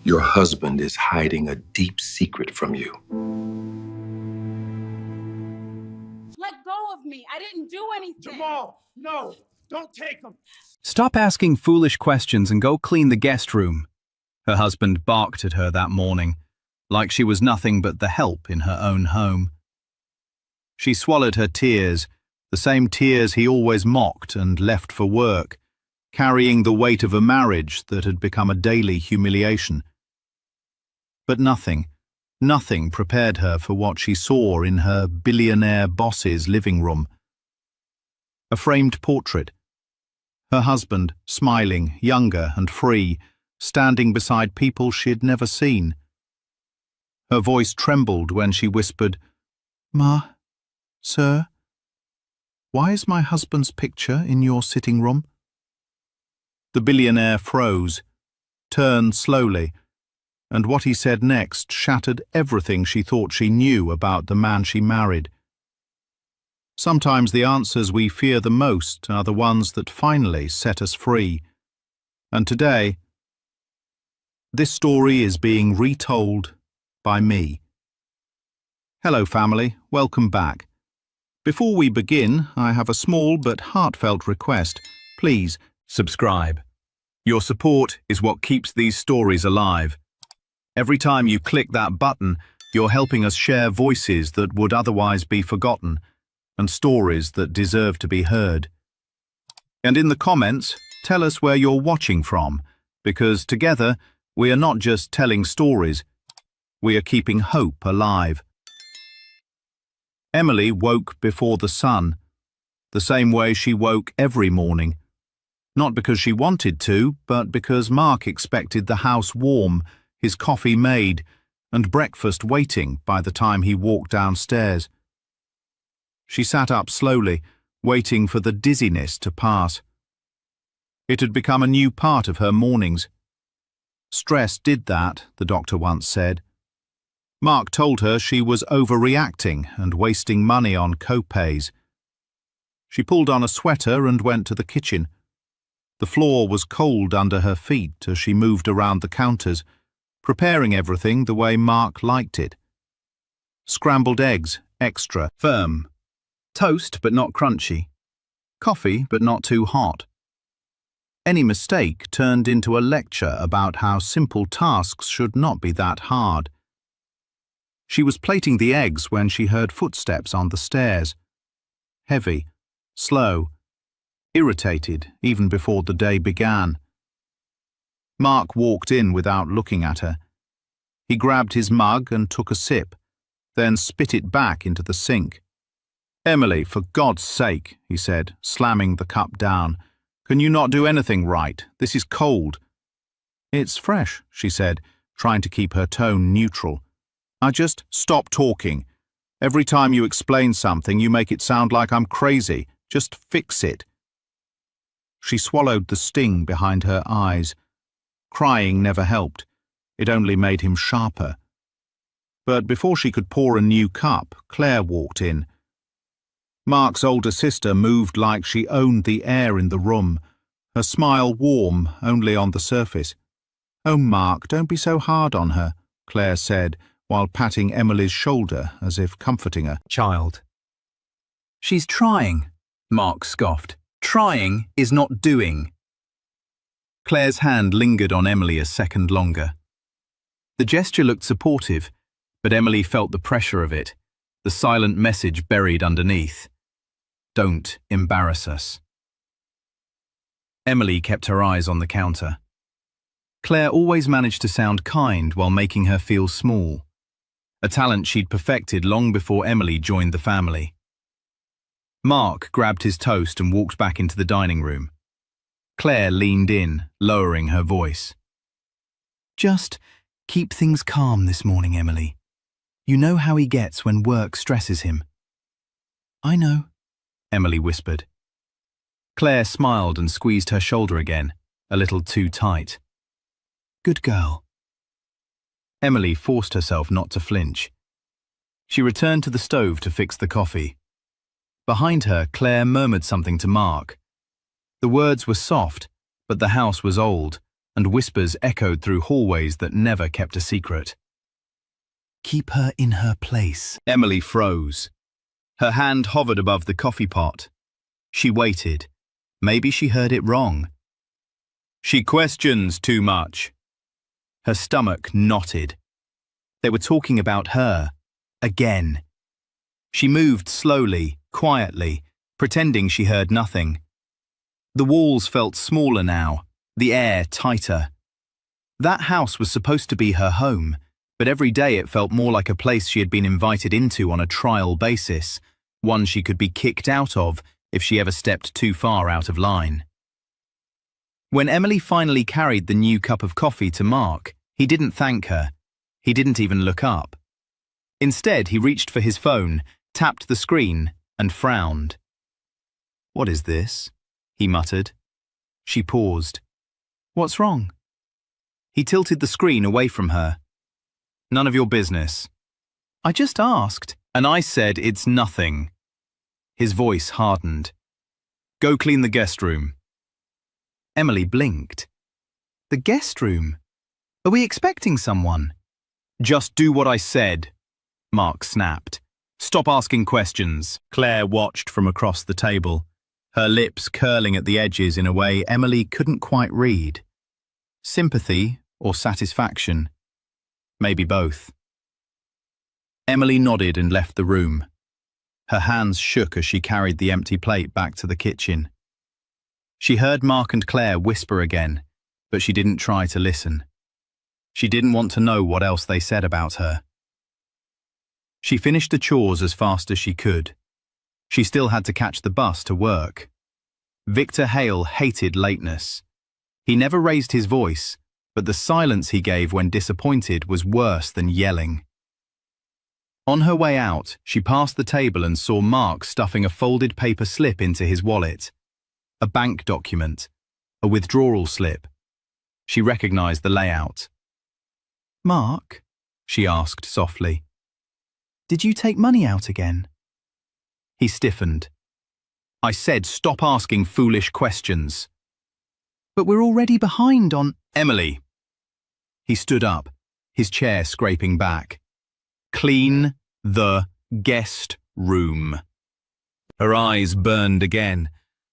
Your husband is hiding a deep secret from you. Let go of me. I didn't do anything. Jamal, no, don't take him. Stop asking foolish questions and go clean the guest room. Her husband barked at her that morning, like she was nothing but the help in her own home. She swallowed her tears, the same tears he always mocked, and left for work, carrying the weight of a marriage that had become a daily humiliation. But nothing prepared her for what she saw in her billionaire boss's living room. A framed portrait. Her husband, smiling, younger and free, standing beside people she'd never seen. Her voice trembled when she whispered, "Ma, sir, why is my husband's picture in your sitting room?" The billionaire froze, turned slowly, and what he said next shattered everything she thought she knew about the man she married. Sometimes the answers we fear the most are the ones that finally set us free. And today, this story is being retold by me. Hello family, welcome back. Before we begin, I have a small but heartfelt request. Please subscribe. Your support is what keeps these stories alive. Every time you click that button, you're helping us share voices that would otherwise be forgotten, and stories that deserve to be heard. And in the comments, tell us where you're watching from, because together, we are not just telling stories, we are keeping hope alive. Emily woke before the sun, the same way she woke every morning. Not because she wanted to, but because Mark expected the house warm, his coffee made, and breakfast waiting by the time he walked downstairs. She sat up slowly, waiting for the dizziness to pass. It had become a new part of her mornings. Stress did that, the doctor once said. Mark told her she was overreacting and wasting money on co-pays. She pulled on a sweater and went to the kitchen. The floor was cold under her feet as she moved around the counters, preparing everything the way Mark liked it. Scrambled eggs, extra firm. Toast but not crunchy. Coffee but not too hot. Any mistake turned into a lecture about how simple tasks should not be that hard. She was plating the eggs when she heard footsteps on the stairs. Heavy, slow, irritated even before the day began. Mark walked in without looking at her. He grabbed his mug and took a sip, then spit it back into the sink. "Emily, for God's sake," he said, slamming the cup down. "Can you not do anything right? This is cold." "It's fresh," she said, trying to keep her tone neutral. Just stop talking. Every time you explain something, you make it sound like I'm crazy. Just fix it." She swallowed the sting behind her eyes. Crying never helped. It only made him sharper. But before she could pour a new cup, Claire walked in. Mark's older sister moved like she owned the air in the room, her smile warm only on the surface. "Oh, Mark, don't be so hard on her," Claire said, while patting Emily's shoulder as if comforting her. "Child." "She's trying," Mark scoffed. "Trying is not doing." Claire's hand lingered on Emily a second longer. The gesture looked supportive, but Emily felt the pressure of it, the silent message buried underneath. "Don't embarrass us." Emily kept her eyes on the counter. Claire always managed to sound kind while making her feel small, a talent she'd perfected long before Emily joined the family. Mark grabbed his toast and walked back into the dining room. Claire leaned in, lowering her voice. "Just keep things calm this morning, Emily. You know how he gets when work stresses him." "I know," Emily whispered. Claire smiled and squeezed her shoulder again, a little too tight. "Good girl." Emily forced herself not to flinch. She returned to the stove to fix the coffee. Behind her, Claire murmured something to Mark. The words were soft, but the house was old, and whispers echoed through hallways that never kept a secret. "Keep her in her place." Emily froze. Her hand hovered above the coffee pot. She waited. Maybe she heard it wrong. "She questions too much." Her stomach knotted. They were talking about her. Again. She moved slowly, quietly, pretending she heard nothing. The walls felt smaller now, the air tighter. That house was supposed to be her home, but every day it felt more like a place she had been invited into on a trial basis, one she could be kicked out of if she ever stepped too far out of line. When Emily finally carried the new cup of coffee to Mark, he didn't thank her. He didn't even look up. Instead, he reached for his phone, tapped the screen, and frowned. "What is this?" he muttered. She paused. "What's wrong?" He tilted the screen away from her. "None of your business." "I just asked." "And I said it's nothing." His voice hardened. "Go clean the guest room." Emily blinked. "The guest room? Are we expecting someone?" "Just do what I said," Mark snapped. "Stop asking questions." Claire watched from across the table, her lips curling at the edges in a way Emily couldn't quite read. Sympathy or satisfaction? Maybe both. Emily nodded and left the room. Her hands shook as she carried the empty plate back to the kitchen. She heard Mark and Claire whisper again, but she didn't try to listen. She didn't want to know what else they said about her. She finished the chores as fast as she could. She still had to catch the bus to work. Victor Hale hated lateness. He never raised his voice, but the silence he gave when disappointed was worse than yelling. On her way out, she passed the table and saw Mark stuffing a folded paper slip into his wallet. A bank document, a withdrawal slip. She recognized the layout. "Mark," she asked softly, "did you take money out again?" He stiffened. "I said stop asking foolish questions." "But we're already behind on—" "Emily." He stood up, his chair scraping back. "Clean the guest room." Her eyes burned again,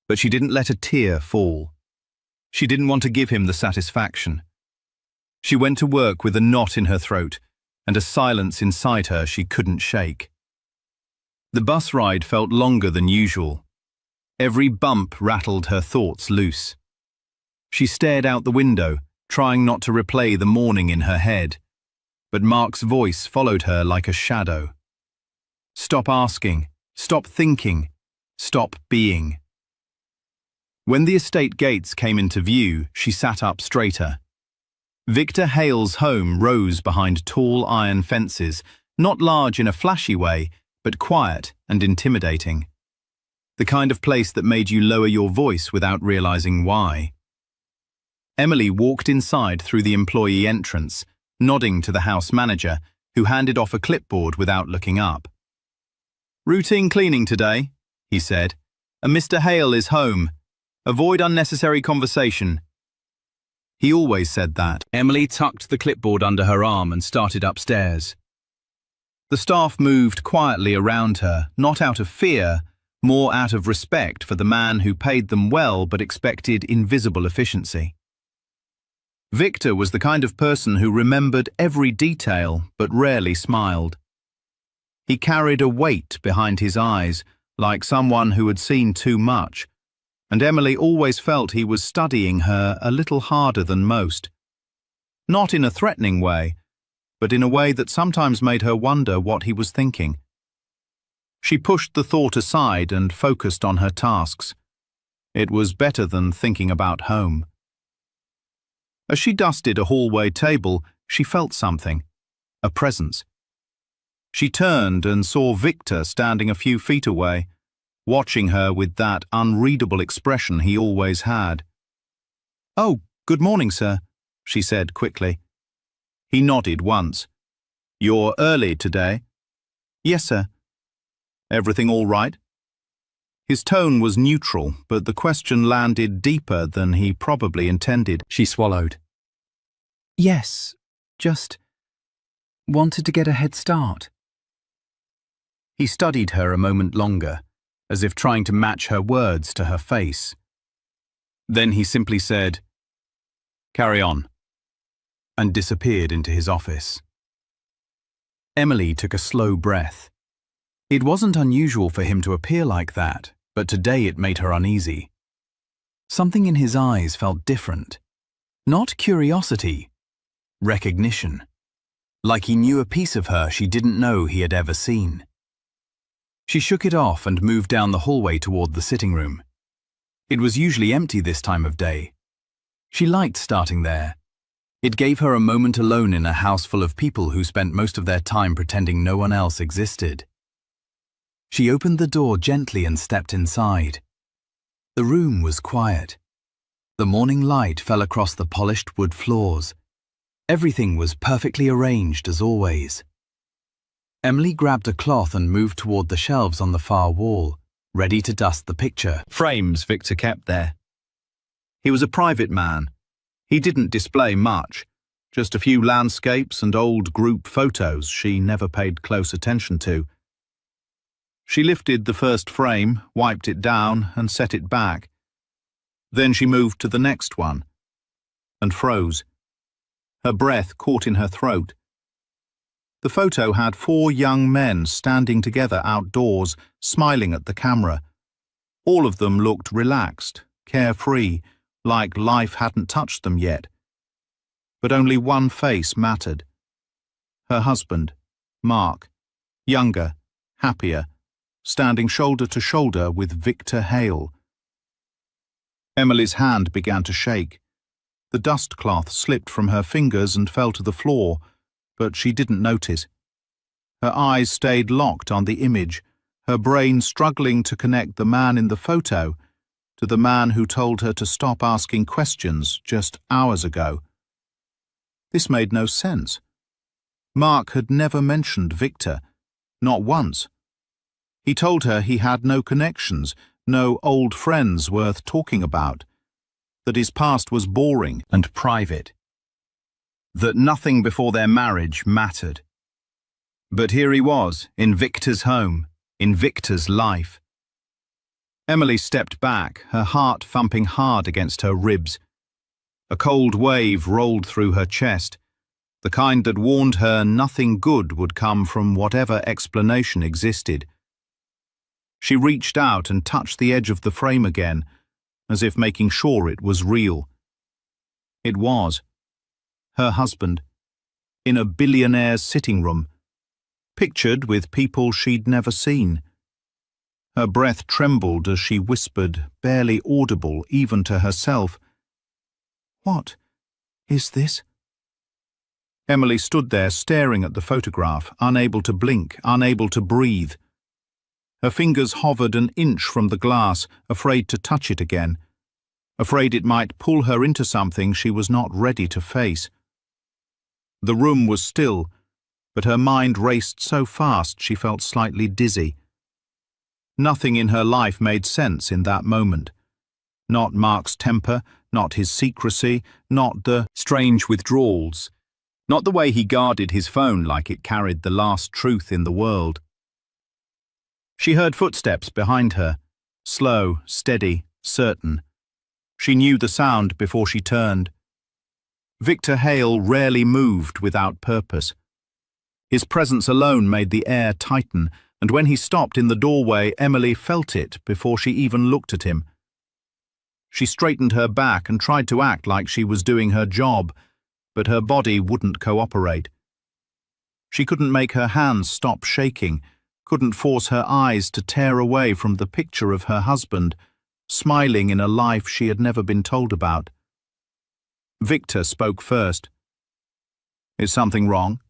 but she didn't let a tear fall. She didn't want to give him the satisfaction. She went to work with a knot in her throat and a silence inside her she couldn't shake. The bus ride felt longer than usual. Every bump rattled her thoughts loose. She stared out the window, trying not to replay the morning in her head, but Mark's voice followed her like a shadow. "Stop asking, stop thinking, stop being." When the estate gates came into view, she sat up straighter. Victor Hale's home rose behind tall iron fences, not large in a flashy way, but quiet and intimidating. The kind of place that made you lower your voice without realizing why. Emily walked inside through the employee entrance, nodding to the house manager, who handed off a clipboard without looking up. "Routine cleaning today," he said. "And Mr. Hale is home. Avoid unnecessary conversation." He always said that. Emily tucked the clipboard under her arm and started upstairs. The staff moved quietly around her, not out of fear, more out of respect for the man who paid them well but expected invisible efficiency. Victor was the kind of person who remembered every detail but rarely smiled. He carried a weight behind his eyes, like someone who had seen too much, and Emily always felt he was studying her a little harder than most. Not in a threatening way, but in a way that sometimes made her wonder what he was thinking. She pushed the thought aside and focused on her tasks. It was better than thinking about home. As she dusted a hallway table, she felt something, a presence. She turned and saw Victor standing a few feet away, watching her with that unreadable expression he always had. "Oh, good morning, sir," she said quickly. He nodded once. "You're early today?" "Yes, sir." "Everything all right?" His tone was neutral, but the question landed deeper than he probably intended. She swallowed. Yes, just wanted to get a head start. He studied her a moment longer, as if trying to match her words to her face. Then he simply said, "Carry on," and disappeared into his office. Emily took a slow breath. It wasn't unusual for him to appear like that, but today it made her uneasy. Something in his eyes felt different. Not curiosity, recognition. Like he knew a piece of her she didn't know he had ever seen. She shook it off and moved down the hallway toward the sitting room. It was usually empty this time of day. She liked starting there. It gave her a moment alone in a house full of people who spent most of their time pretending no one else existed. She opened the door gently and stepped inside. The room was quiet. The morning light fell across the polished wood floors. Everything was perfectly arranged as always. Emily grabbed a cloth and moved toward the shelves on the far wall, ready to dust the picture Frames Victor kept there. He was a private man. He didn't display much, just a few landscapes and old group photos she never paid close attention to. She lifted the first frame, wiped it down, and set it back. Then she moved to the next one, and froze. Her breath caught in her throat. The photo had 4 young men standing together outdoors, smiling at the camera. All of them looked relaxed, carefree, like life hadn't touched them yet. But only one face mattered. Her husband, Mark, younger, happier, standing shoulder to shoulder with Victor Hale. Emily's hand began to shake. The dust cloth slipped from her fingers and fell to the floor, but she didn't notice. Her eyes stayed locked on the image, her brain struggling to connect the man in the photo to the man who told her to stop asking questions just hours ago. This made no sense. Mark had never mentioned Victor, not once. He told her he had no connections, no old friends worth talking about, that his past was boring and private, that nothing before their marriage mattered. But here he was, in Victor's home, in Victor's life. Emily stepped back, her heart thumping hard against her ribs. A cold wave rolled through her chest, the kind that warned her nothing good would come from whatever explanation existed. She reached out and touched the edge of the frame again, as if making sure it was real. It was. Her husband, in a billionaire's sitting room, pictured with people she'd never seen. Her breath trembled as she whispered, barely audible even to herself, "What is this?" Emily stood there staring at the photograph, unable to blink, unable to breathe. Her fingers hovered an inch from the glass, afraid to touch it again, afraid it might pull her into something she was not ready to face. The room was still, but her mind raced so fast she felt slightly dizzy. Nothing in her life made sense in that moment. Not Mark's temper, not his secrecy, not the strange withdrawals, not the way he guarded his phone like it carried the last truth in the world. She heard footsteps behind her, slow, steady, certain. She knew the sound before she turned. Victor Hale rarely moved without purpose. His presence alone made the air tighten, and when he stopped in the doorway, Emily felt it before she even looked at him. She straightened her back and tried to act like she was doing her job, but her body wouldn't cooperate. She couldn't make her hands stop shaking, couldn't force her eyes to tear away from the picture of her husband, smiling in a life she had never been told about. Victor spoke first. "Is something wrong?"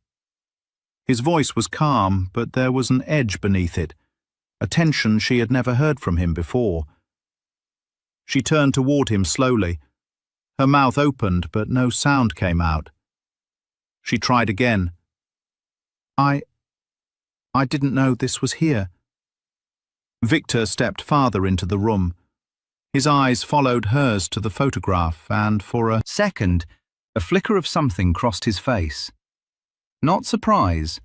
His voice was calm, but there was an edge beneath it, a tension she had never heard from him before. She turned toward him slowly. Her mouth opened, but no sound came out. She tried again. I didn't know this was here." Victor stepped farther into the room. His eyes followed hers to the photograph, and for a second, A flicker of something crossed his face. Not surprise,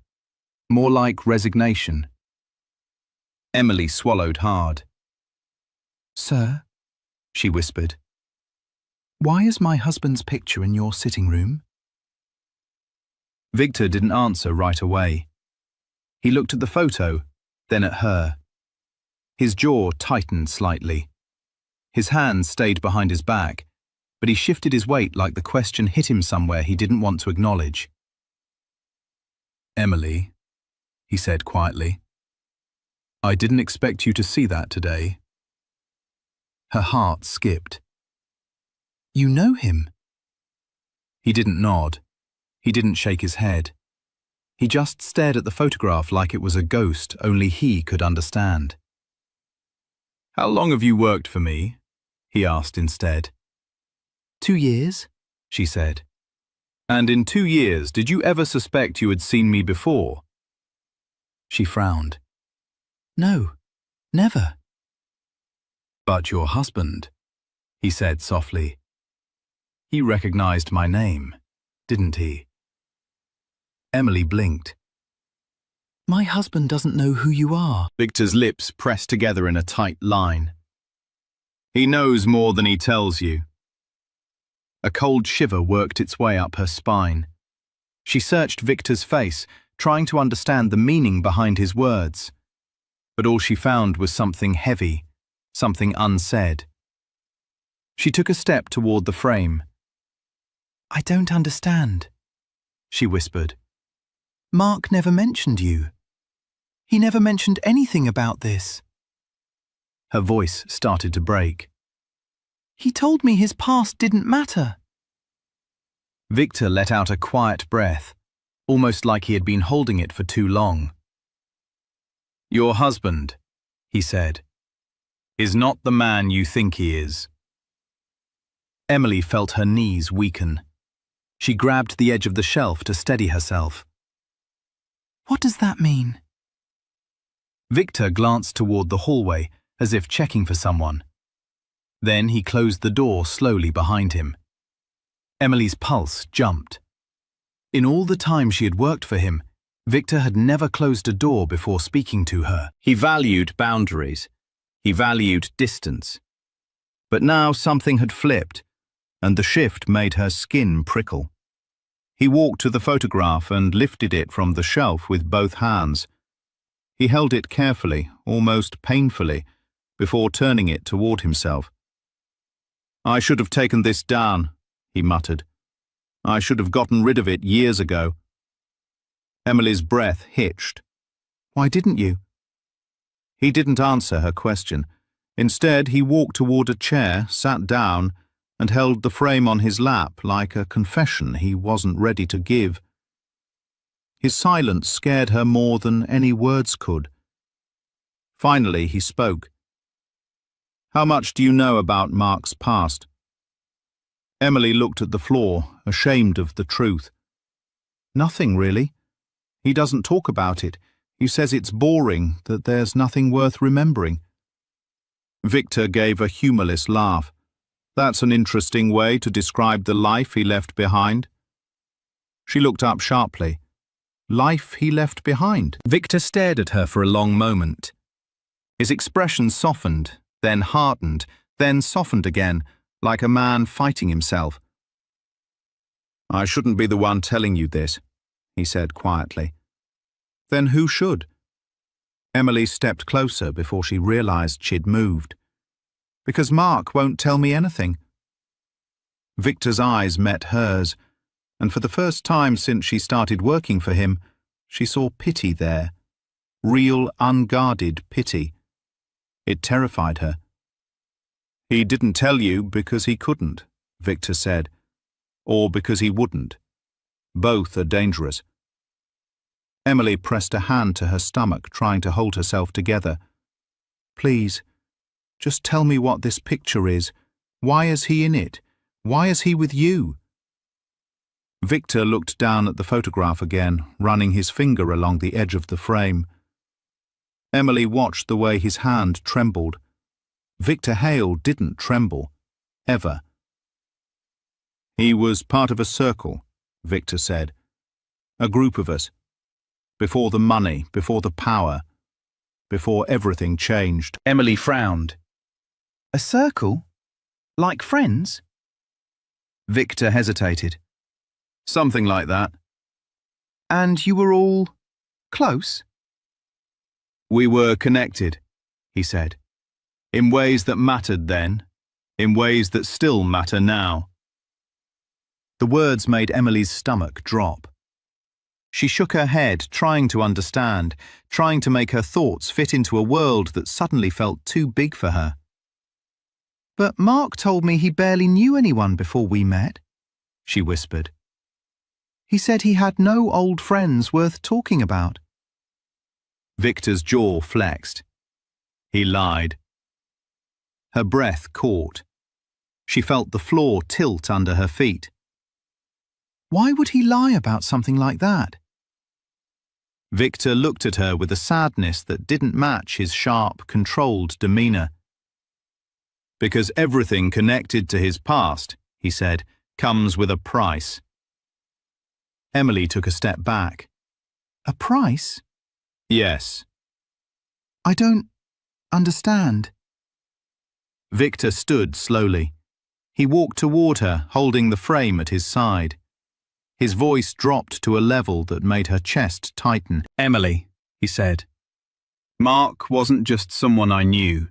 more like resignation. Emily swallowed hard. "Sir," she whispered, "why is my husband's picture in your sitting room?" Victor didn't answer right away. He looked at the photo, then at her. His jaw tightened slightly. His hands stayed behind his back, but he shifted his weight like the question hit him somewhere he didn't want to acknowledge. "Emily," he said quietly, "I didn't expect you to see that today." Her heart skipped. "You know him?" He didn't nod. He didn't shake his head. He just stared at the photograph like it was a ghost only he could understand. "How long have you worked for me?" he asked instead. 2 years, she said. "And in 2 years, did you ever suspect you had seen me before?" She frowned. "No, never." "But your husband," he said softly. "He recognized my name, didn't he?" Emily blinked. "My husband doesn't know who you are." Victor's lips pressed together in a tight line. "He knows more than he tells you." A cold shiver worked its way up her spine. She searched Victor's face, trying to understand the meaning behind his words. But all she found was something heavy, something unsaid. She took a step toward the frame. "I don't understand," she whispered. "Mark never mentioned you. He never mentioned anything about this." Her voice started to break. "He told me his past didn't matter." Victor let out a quiet breath, almost like he had been holding it for too long. "Your husband," he said, "is not the man you think he is." Emily felt her knees weaken. She grabbed the edge of the shelf to steady herself. "What does that mean?" Victor glanced toward the hallway, as if checking for someone. Then he closed the door slowly behind him. Emily's pulse jumped. In all the time she had worked for him, Victor had never closed a door before speaking to her. He valued boundaries. He valued distance. But now something had flipped, and the shift made her skin prickle. He walked to the photograph and lifted it from the shelf with both hands. He held it carefully, almost painfully, before turning it toward himself. "I should have taken this down," he muttered. "I should have gotten rid of it years ago." Emily's breath hitched. "Why didn't you?" He didn't answer her question. Instead, he walked toward a chair, sat down, and held the frame on his lap like a confession he wasn't ready to give. His silence scared her more than any words could. Finally, he spoke. "How much do you know about Mark's past?" Emily looked at the floor, ashamed of the truth. "Nothing, really. He doesn't talk about it. He says it's boring, that there's nothing worth remembering." Victor gave a humorless laugh. "That's an interesting way to describe the life he left behind." She looked up sharply. "Life he left behind?" Victor stared at her for a long moment. His expression softened, then hardened, then softened again, like a man fighting himself. "I shouldn't be the one telling you this," he said quietly. "Then who should?" Emily stepped closer before she realized she'd moved. "Because Mark won't tell me anything." Victor's eyes met hers, and for the first time since she started working for him, she saw pity there. Real, unguarded pity. It terrified her. "He didn't tell you because he couldn't," Victor said. "Or because he wouldn't. Both are dangerous." Emily pressed a hand to her stomach, trying to hold herself together. "Please, just tell me what this picture is. Why is he in it? Why is he with you?" Victor looked down at the photograph again, running his finger along the edge of the frame. Emily watched the way his hand trembled. Victor Hale didn't tremble. Ever. He was part of a circle, Victor said. A group of us. Before the money, before the power, before everything changed. Emily frowned. A circle? Like friends? Victor hesitated. Something like that. And you were all close? We were connected, he said. In ways that mattered then, in ways that still matter now. The words made Emily's stomach drop. She shook her head, trying to understand, trying to make her thoughts fit into a world that suddenly felt too big for her. But Mark told me he barely knew anyone before we met, she whispered. He said he had no old friends worth talking about. Victor's jaw flexed. He lied. Her breath caught. She felt the floor tilt under her feet. Why would he lie about something like that? Victor looked at her with a sadness that didn't match his sharp, controlled demeanor. Because everything connected to his past, he said, comes with a price. Emily took a step back. A price? Yes. I don't understand. Victor stood slowly. He walked toward her, holding the frame at his side. His voice dropped to a level that made her chest tighten. Emily, he said. Mark wasn't just someone I knew.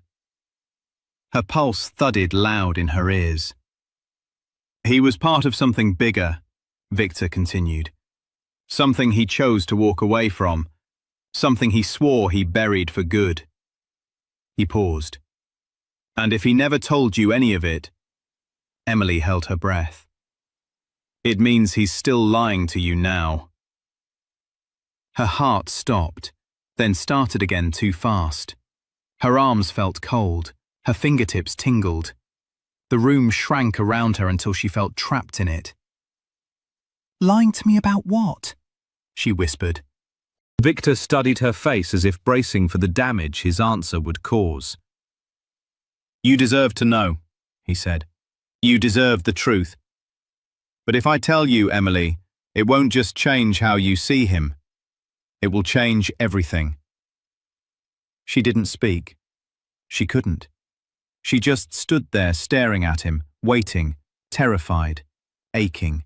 Her pulse thudded loud in her ears. He was part of something bigger, Victor continued. Something he chose to walk away from. Something he swore he buried for good. He paused. And if he never told you any of it, Emily held her breath. It means he's still lying to you now. Her heart stopped, then started again too fast. Her arms felt cold, her fingertips tingled. The room shrank around her until she felt trapped in it. Lying to me about what? She whispered. Victor studied her face as if bracing for the damage his answer would cause. You deserve to know, he said. You deserve the truth. But if I tell you, Emily, it won't just change how you see him. It will change everything. She didn't speak. She couldn't. She just stood there staring at him, waiting, terrified, aching.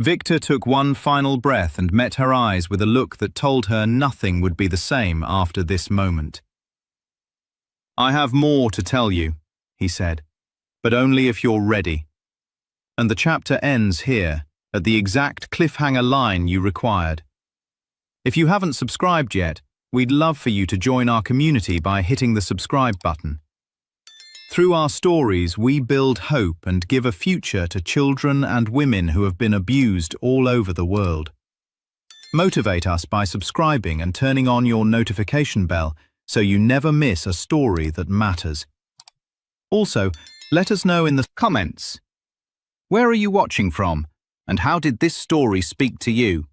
Victor took one final breath and met her eyes with a look that told her nothing would be the same after this moment. I have more to tell you, he said, but only if you're ready. And the chapter ends here, at the exact cliffhanger line you required. If you haven't subscribed yet, we'd love for you to join our community by hitting the subscribe button. Through our stories, we build hope and give a future to children and women who have been abused all over the world. Motivate us by subscribing and turning on your notification bell so you never miss a story that matters. Also, let us know in the comments. Where are you watching from, and how did this story speak to you?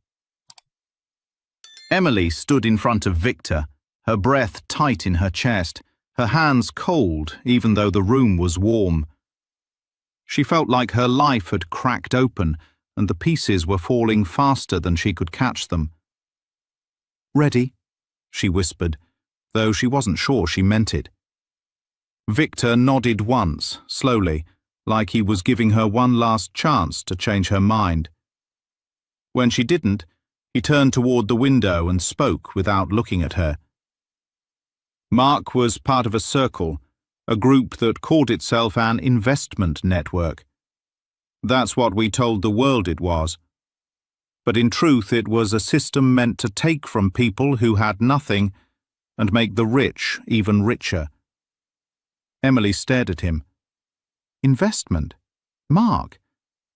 Emily stood in front of Victor, her breath tight in her chest, her hands cold even though the room was warm. She felt like her life had cracked open and the pieces were falling faster than she could catch them. Ready? She whispered, though she wasn't sure she meant it. Victor nodded once, slowly, like he was giving her one last chance to change her mind. When she didn't, he turned toward the window and spoke without looking at her. Mark was part of a circle, a group that called itself an investment network. That's what we told the world it was. But in truth, it was a system meant to take from people who had nothing and make the rich even richer. Emily stared at him. Investment? Mark?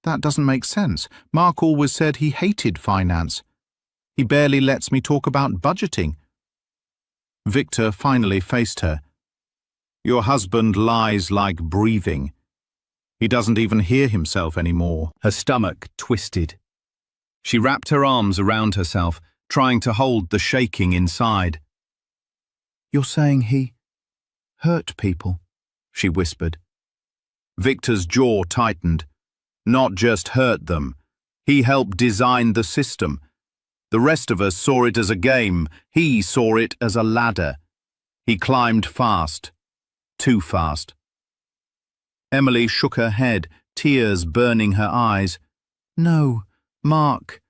That doesn't make sense. Mark always said he hated finance. He barely lets me talk about budgeting. Victor finally faced her. Your husband lies like breathing. He doesn't even hear himself anymore. Her stomach twisted. She wrapped her arms around herself, trying to hold the shaking inside. You're saying he hurt people? She whispered. Victor's jaw tightened. not just hurt them. He helped design the system. The rest of us saw it as a game. He saw it as a ladder. He climbed fast. Too fast. Emily shook her head, tears burning her eyes. No, Mark.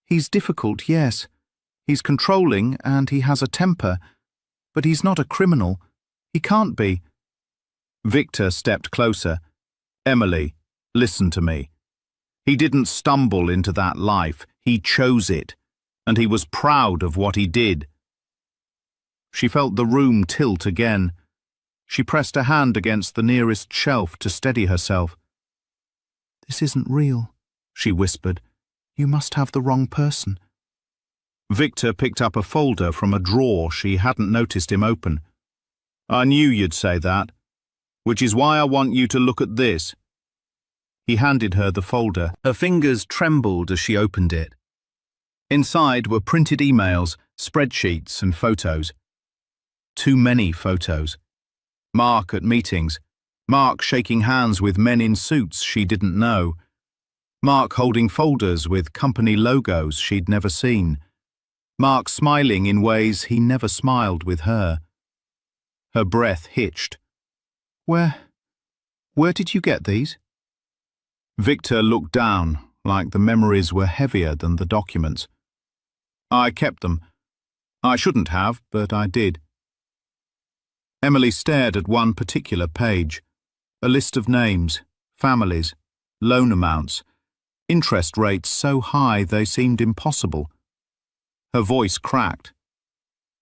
He's difficult, yes. He's controlling and he has a temper. But he's not a criminal. He can't be. Victor stepped closer. Emily, listen to me. He didn't stumble into that life. He chose it. And he was proud of what he did. She felt the room tilt again. She pressed a hand against the nearest shelf to steady herself. This isn't real, she whispered. You must have the wrong person. Victor picked up a folder from a drawer she hadn't noticed him open. I knew you'd say that, which is why I want you to look at this. He handed her the folder. Her fingers trembled as she opened it. Inside were printed emails, spreadsheets and photos. Too many photos. Mark at meetings. Mark shaking hands with men in suits she didn't know. Mark holding folders with company logos she'd never seen. Mark smiling in ways he never smiled with her. Her breath hitched. Where did you get these? Victor looked down, like the memories were heavier than the documents. I kept them. I shouldn't have, but I did. Emily stared at one particular page. A list of names, families, loan amounts, interest rates so high they seemed impossible. Her voice cracked.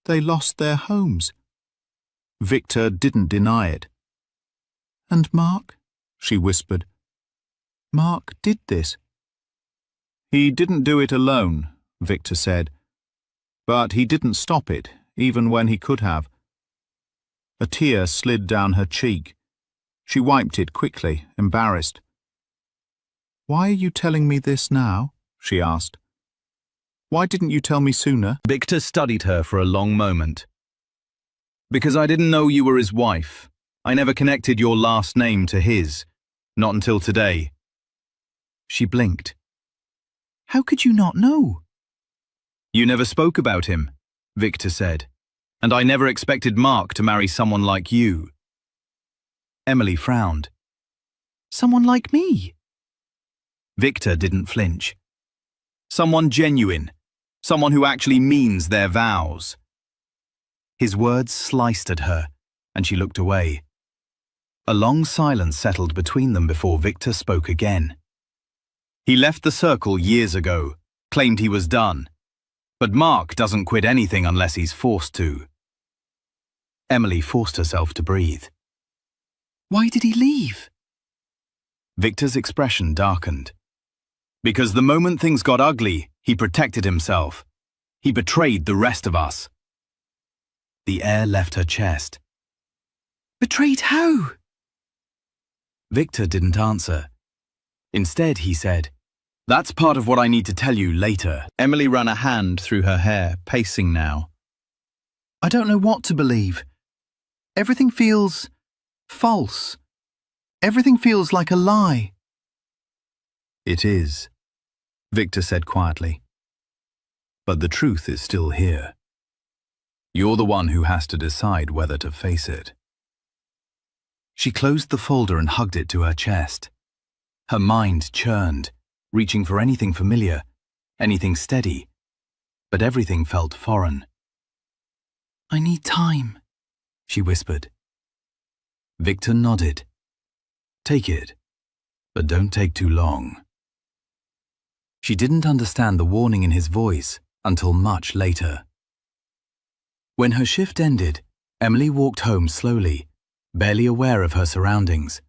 They lost their homes. Victor didn't deny it. And Mark? She whispered. Mark did this. He didn't do it alone, Victor said. But he didn't stop it, even when he could have. A tear slid down her cheek. She wiped it quickly, embarrassed. Why are you telling me this now? She asked. Why didn't you tell me sooner? Victor studied her for a long moment. Because I didn't know you were his wife. I never connected your last name to his. Not until today. She blinked. How could you not know? You never spoke about him, Victor said. And I never expected Mark to marry someone like you. Emily frowned. Someone like me? Victor didn't flinch. Someone genuine. Someone who actually means their vows. His words sliced at her, and she looked away. A long silence settled between them before Victor spoke again. He left the circle years ago, claimed he was done. But Mark doesn't quit anything unless he's forced to. Emily forced herself to breathe. Why did he leave? Victor's expression darkened. Because the moment things got ugly, he protected himself. He betrayed the rest of us. The air left her chest. Betrayed how? Victor didn't answer. Instead, he said, That's part of what I need to tell you later. Emily ran a hand through her hair, pacing now. I don't know what to believe. Everything feels false. Everything feels like a lie. It is, Victor said quietly. But the truth is still here. You're the one who has to decide whether to face it. She closed the folder and hugged it to her chest. Her mind churned, reaching for anything familiar, anything steady, but everything felt foreign. I need time, she whispered. Victor nodded. Take it, but don't take too long. She didn't understand the warning in his voice until much later. When her shift ended, Emily walked home slowly, barely aware of her surroundings.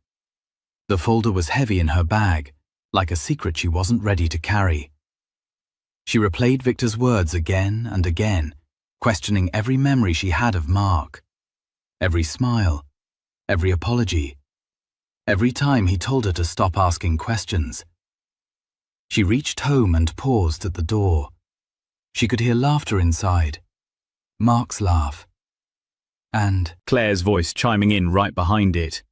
The folder was heavy in her bag, like a secret she wasn't ready to carry. She replayed Victor's words again and again, questioning every memory she had of Mark. Every smile, every apology, every time he told her to stop asking questions. She reached home and paused at the door. She could hear laughter inside. Mark's laugh. And Claire's voice chiming in right behind it.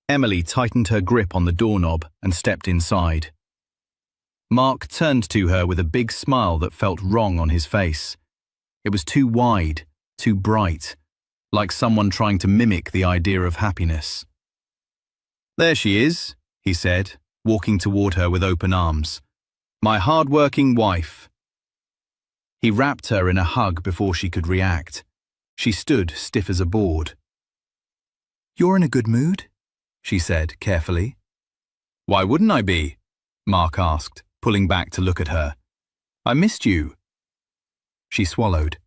Emily tightened her grip on the doorknob and stepped inside. Mark turned to her with a big smile that felt wrong on his face. It was too wide, too bright, like someone trying to mimic the idea of happiness. "There she is," he said, walking toward her with open arms. "My hard-working wife." He wrapped her in a hug before she could react. She stood stiff as a board. "You're in a good mood?" she said carefully. "Why wouldn't I be?" Mark asked, pulling back to look at her. "I missed you." She swallowed.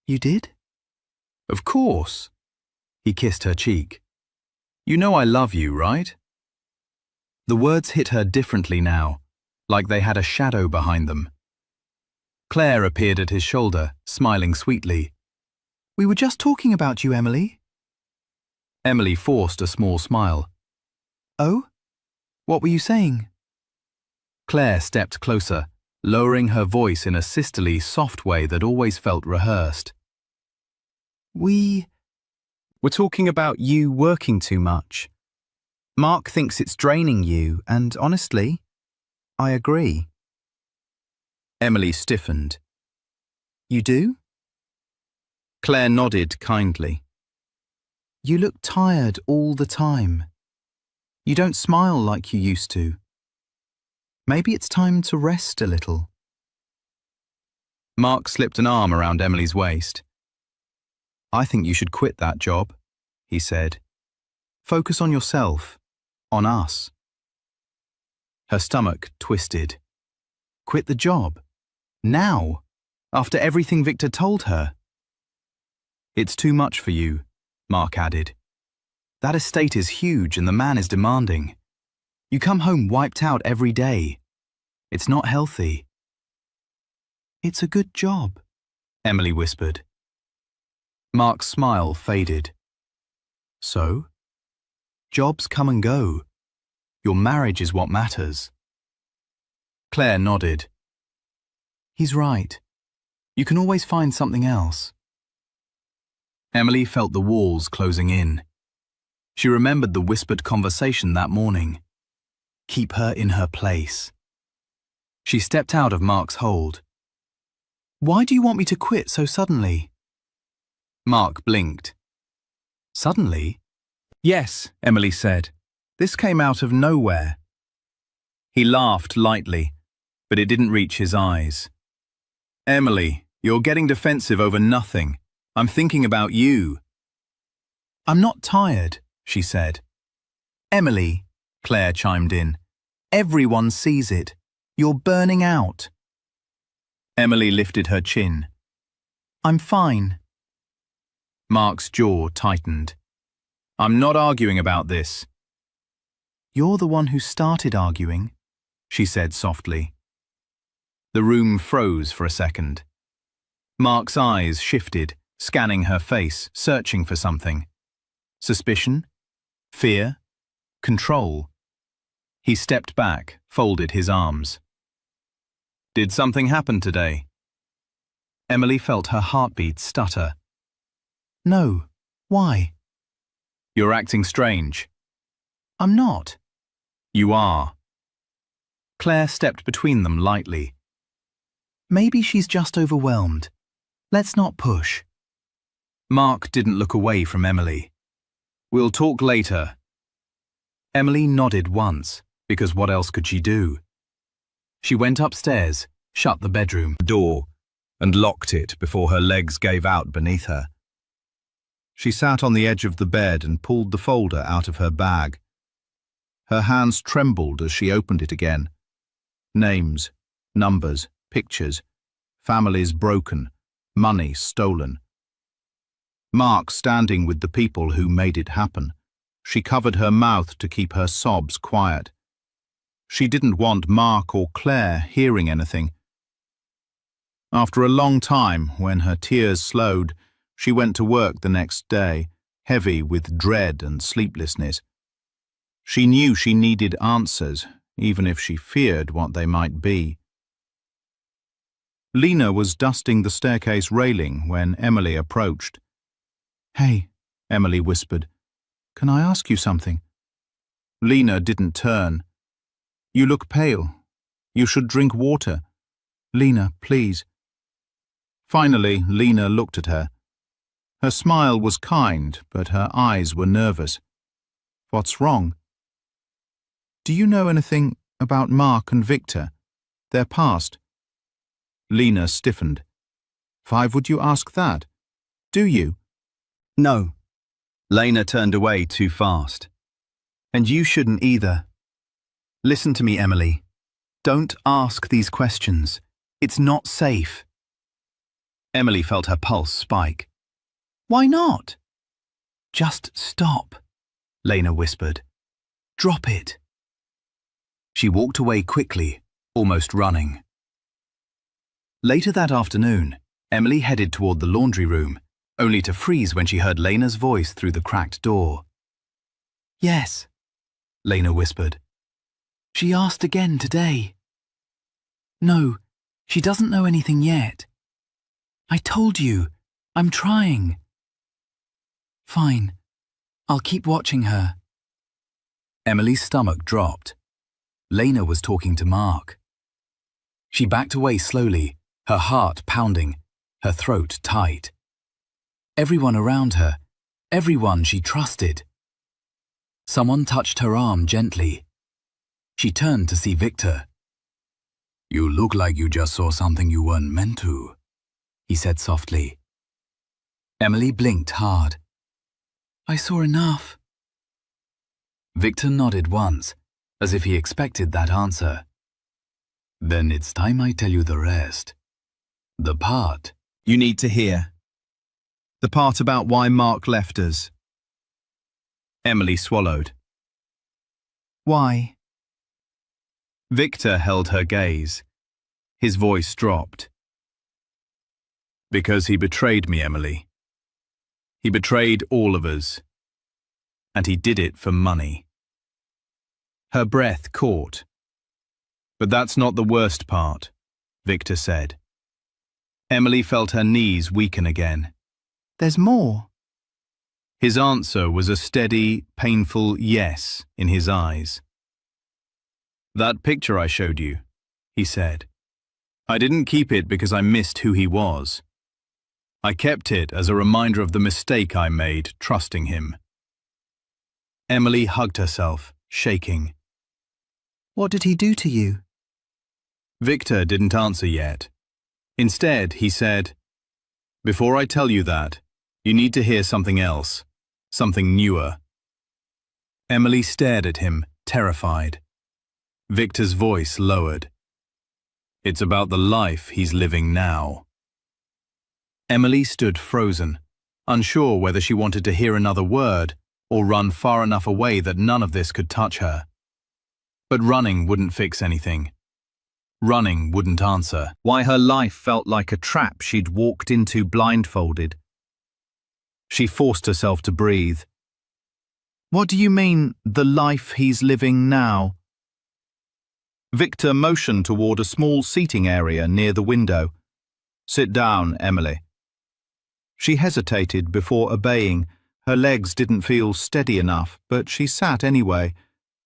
"You did?" "Of course." He kissed her cheek. "You know I love you, right?" The words hit her differently now, like they had a shadow behind them. Claire appeared at his shoulder, smiling sweetly. "We were just talking about you, Emily." Emily forced a small smile. "Oh? What were you saying?" Claire stepped closer, lowering her voice in a sisterly, soft way that always felt rehearsed. "We're talking about you working too much. Mark thinks it's draining you, and honestly, I agree." Emily stiffened. "You do?" Claire nodded kindly. "You look tired all the time. You don't smile like you used to. Maybe it's time to rest a little." Mark slipped an arm around Emily's waist. "I think you should quit that job," he said. "Focus on yourself, on us." Her stomach twisted. Quit the job? Now? After everything Victor told her? "It's too much for you," Mark added. "That estate is huge and the man is demanding. You come home wiped out every day. It's not healthy." "It's a good job," Emily whispered. Mark's smile faded. "So? Jobs come and go. Your marriage is what matters." Claire nodded. "He's right. You can always find something else." Emily felt the walls closing in. She remembered the whispered conversation that morning. Keep her in her place. She stepped out of Mark's hold. "Why do you want me to quit so suddenly?" Mark blinked. "Suddenly?" "Yes," Emily said. "This came out of nowhere." He laughed lightly, but it didn't reach his eyes. "Emily, you're getting defensive over nothing. I'm thinking about you." "I'm not tired," she said. "Emily," Claire chimed in, "everyone sees it. You're burning out." Emily lifted her chin. "I'm fine." Mark's jaw tightened. "I'm not arguing about this." "You're the one who started arguing," she said softly. The room froze for a second. Mark's eyes shifted, scanning her face, searching for something. Suspicion? Fear? Control? He stepped back, folded his arms. "Did something happen today?" Emily felt her heartbeat stutter. "No. Why?" "You're acting strange." "I'm not." "You are." Claire stepped between them lightly. "Maybe she's just overwhelmed. Let's not push." Mark didn't look away from Emily. "We'll talk later." Emily nodded once, because what else could she do? She went upstairs, shut the bedroom door, and locked it before her legs gave out beneath her. She sat on the edge of the bed and pulled the folder out of her bag. Her hands trembled as she opened it again. Names, numbers, pictures, families broken, money stolen. Mark standing with the people who made it happen. She covered her mouth to keep her sobs quiet. She didn't want Mark or Claire hearing anything. After a long time, when her tears slowed, she went to work the next day, heavy with dread and sleeplessness. She knew she needed answers, even if she feared what they might be. Lena was dusting the staircase railing when Emily approached. "Hey," Emily whispered, "can I ask you something?" Lena didn't turn. You look pale. You should drink water. Lena, please. Finally, Lena looked at her. Her smile was kind, but her eyes were nervous. What's wrong? Do you know anything about Mark and Victor? Their past? Lena stiffened. Why would you ask that? Do you? No. Lena turned away too fast. And you shouldn't either. Listen to me, Emily. Don't ask these questions. It's not safe. Emily felt her pulse spike. Why not? Just stop, Lena whispered. Drop it. She walked away quickly, almost running. Later that afternoon, Emily headed toward the laundry room, only to freeze when she heard Lena's voice through the cracked door. Yes, Lena whispered. She asked again today. No, she doesn't know anything yet. I told you, I'm trying. Fine, I'll keep watching her. Emily's stomach dropped. Lena was talking to Mark. She backed away slowly, her heart pounding, her throat tight. Everyone around her, everyone she trusted. Someone touched her arm gently. She turned to see Victor. You look like you just saw something you weren't meant to, he said softly. Emily blinked hard. I saw enough. Victor nodded once, as if he expected that answer. Then it's time I tell you the rest. The part you need to hear. The part about why Mark left us. Emily swallowed. Why? Victor held her gaze. His voice dropped. Because he betrayed me, Emily. He betrayed all of us. And he did it for money. Her breath caught. But that's not the worst part, Victor said. Emily felt her knees weaken again. There's more. His answer was a steady, painful yes in his eyes. That picture I showed you, he said. I didn't keep it because I missed who he was. I kept it as a reminder of the mistake I made trusting him. Emily hugged herself, shaking. What did he do to you? Victor didn't answer yet. Instead, he said, Before I tell you that, you need to hear something else, something newer. Emily stared at him, terrified. Victor's voice lowered. It's about the life he's living now. Emily stood frozen, unsure whether she wanted to hear another word or run far enough away that none of this could touch her. But running wouldn't fix anything. Running wouldn't answer why her life felt like a trap she'd walked into blindfolded. She forced herself to breathe. What do you mean, the life he's living now? Victor motioned toward a small seating area near the window. Sit down, Emily. She hesitated before obeying. Her legs didn't feel steady enough, but she sat anyway,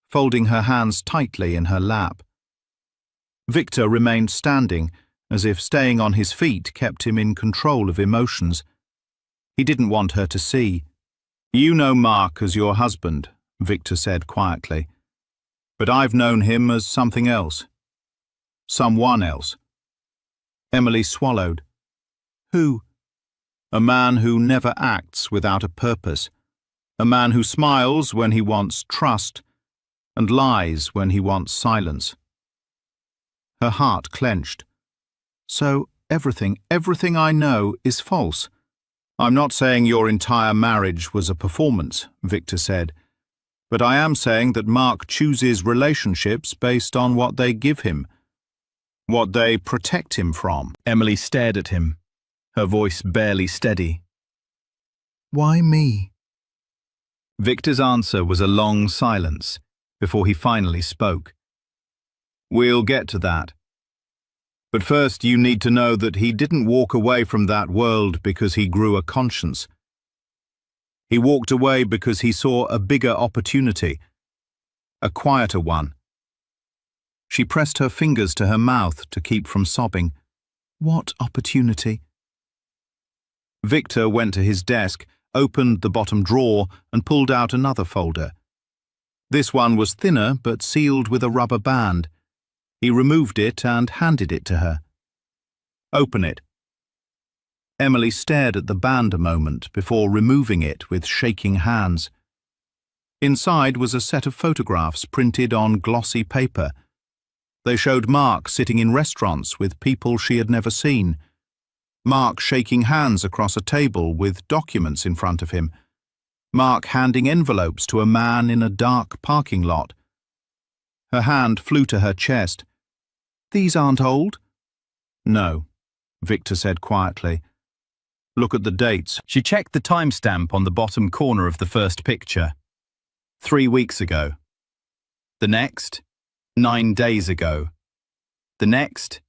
folding her hands tightly in her lap. Victor remained standing, as if staying on his feet kept him in control of emotions. He didn't want her to see. You know Mark as your husband, Victor said quietly. But I've known him as something else. Someone else. Emily swallowed. Who? A man who never acts without a purpose. A man who smiles when he wants trust, and lies when he wants silence. Her heart clenched. So everything I know is false. I'm not saying your entire marriage was a performance, Victor said, but I am saying that Mark chooses relationships based on what they give him, what they protect him from. Emily stared at him, her voice barely steady. Why me? Victor's answer was a long silence before he finally spoke. We'll get to that. But first you need to know that he didn't walk away from that world because he grew a conscience. He walked away because he saw a bigger opportunity. a quieter one. She pressed her fingers to her mouth to keep from sobbing. What opportunity? Victor went to his desk, opened the bottom drawer, and pulled out another folder. This one was thinner but sealed with a rubber band. He removed it and handed it to her. Open it. Emily stared at the band a moment before removing it with shaking hands. Inside was a set of photographs printed on glossy paper. They showed Mark sitting in restaurants with people she had never seen. Mark shaking hands across a table with documents in front of him. Mark handing envelopes to a man in a dark parking lot. Her hand flew to her chest. These aren't old? No, Victor said quietly. Look at the dates. She checked the timestamp on the bottom corner of the first picture. 3 weeks ago. The next, 9 days ago. The next,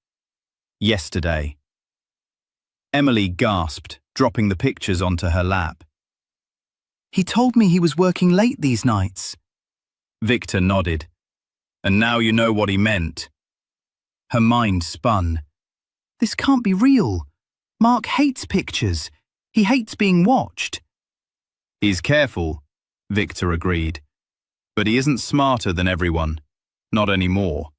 yesterday. Emily gasped, dropping the pictures onto her lap. He told me he was working late these nights. Victor nodded. And now you know what he meant. Her mind spun. This can't be real. Mark hates pictures. He hates being watched. He's careful, Victor agreed. But he isn't smarter than everyone. Not anymore.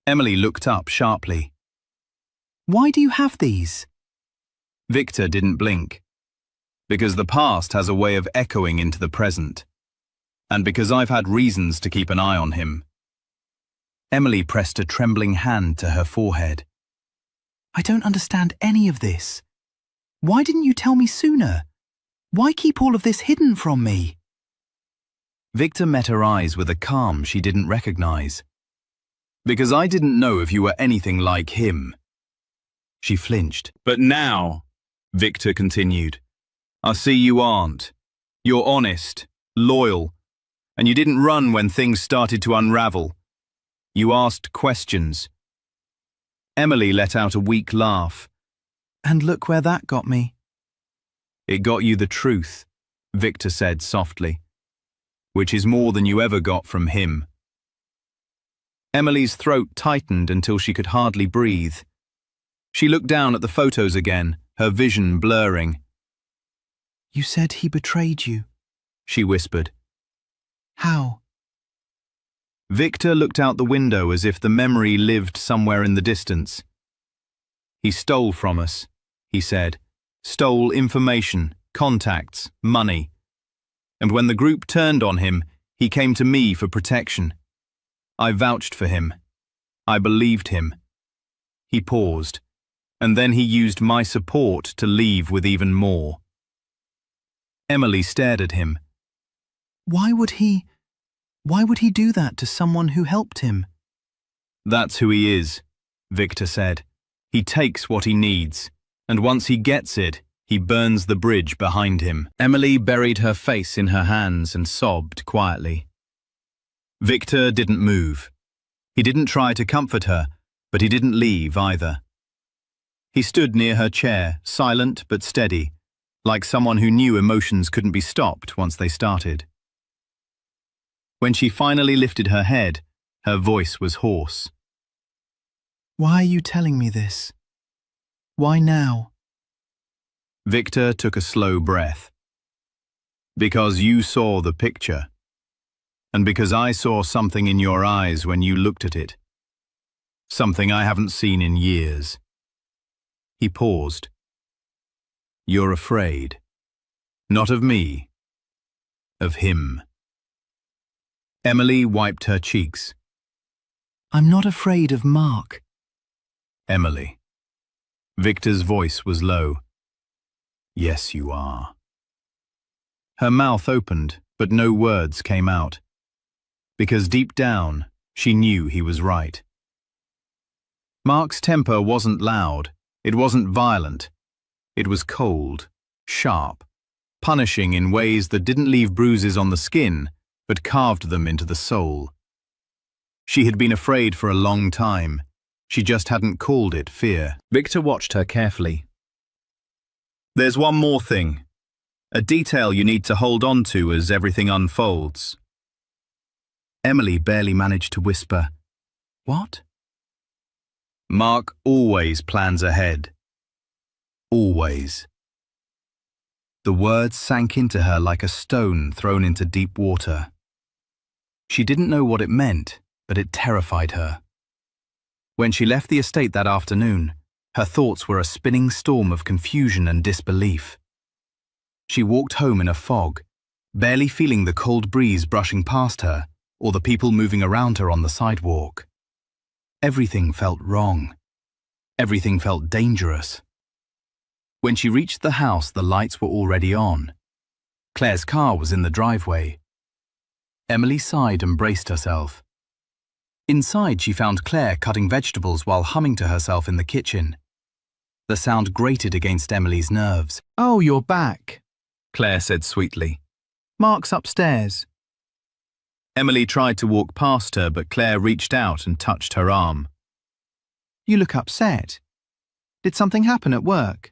Emily looked up sharply. Why do you have these? Victor didn't blink. Because the past has a way of echoing into the present. And because I've had reasons to keep an eye on him. Emily pressed a trembling hand to her forehead. I don't understand any of this. Why didn't you tell me sooner? Why keep all of this hidden from me? Victor met her eyes with a calm she didn't recognize. Because I didn't know if you were anything like him. She flinched. But now, Victor continued, I see you aren't. You're honest, loyal, and you didn't run when things started to unravel. You asked questions. Emily let out a weak laugh. And look where that got me. It got you the truth, Victor said softly, which is more than you ever got from him. Emily's throat tightened until she could hardly breathe. She looked down at the photos again, her vision blurring. You said he betrayed you, she whispered. How? Victor looked out the window as if the memory lived somewhere in the distance. He stole from us, he said. Stole information, contacts, money. And when the group turned on him, he came to me for protection. I vouched for him. I believed him. He paused, and then he used my support to leave with even more. Emily stared at him. Why would he do that to someone who helped him? That's who he is, Victor said. He takes what he needs, and once he gets it, he burns the bridge behind him. Emily buried her face in her hands and sobbed quietly. Victor didn't move. He didn't try to comfort her, but he didn't leave either. He stood near her chair, silent but steady, like someone who knew emotions couldn't be stopped once they started. When she finally lifted her head, her voice was hoarse. Why are you telling me this? Why now? Victor took a slow breath. Because you saw the picture. And because I saw something in your eyes when you looked at it. Something I haven't seen in years. He paused. You're afraid. Not of me. Of him. Emily wiped her cheeks. I'm not afraid of Mark. Emily. Victor's voice was low. Yes, you are. Her mouth opened, but no words came out. Because deep down, she knew he was right. Mark's temper wasn't loud. It wasn't violent. It was cold, sharp, punishing in ways that didn't leave bruises on the skin, but carved them into the soul. She had been afraid for a long time. She just hadn't called it fear. Victor watched her carefully. There's one more thing. A detail you need to hold on to as everything unfolds. Emily barely managed to whisper, "What?" Mark always plans ahead. Always. The words sank into her like a stone thrown into deep water. She didn't know what it meant, but it terrified her. When she left the estate that afternoon, her thoughts were a spinning storm of confusion and disbelief. She walked home in a fog, barely feeling the cold breeze brushing past her or the people moving around her on the sidewalk. Everything felt wrong. Everything felt dangerous. When she reached the house, the lights were already on. Claire's car was in the driveway. Emily sighed and braced herself. Inside, she found Claire cutting vegetables while humming to herself in the kitchen. The sound grated against Emily's nerves. "Oh, you're back," Claire said sweetly. "Mark's upstairs." Emily tried to walk past her, but Claire reached out and touched her arm. "You look upset. Did something happen at work?"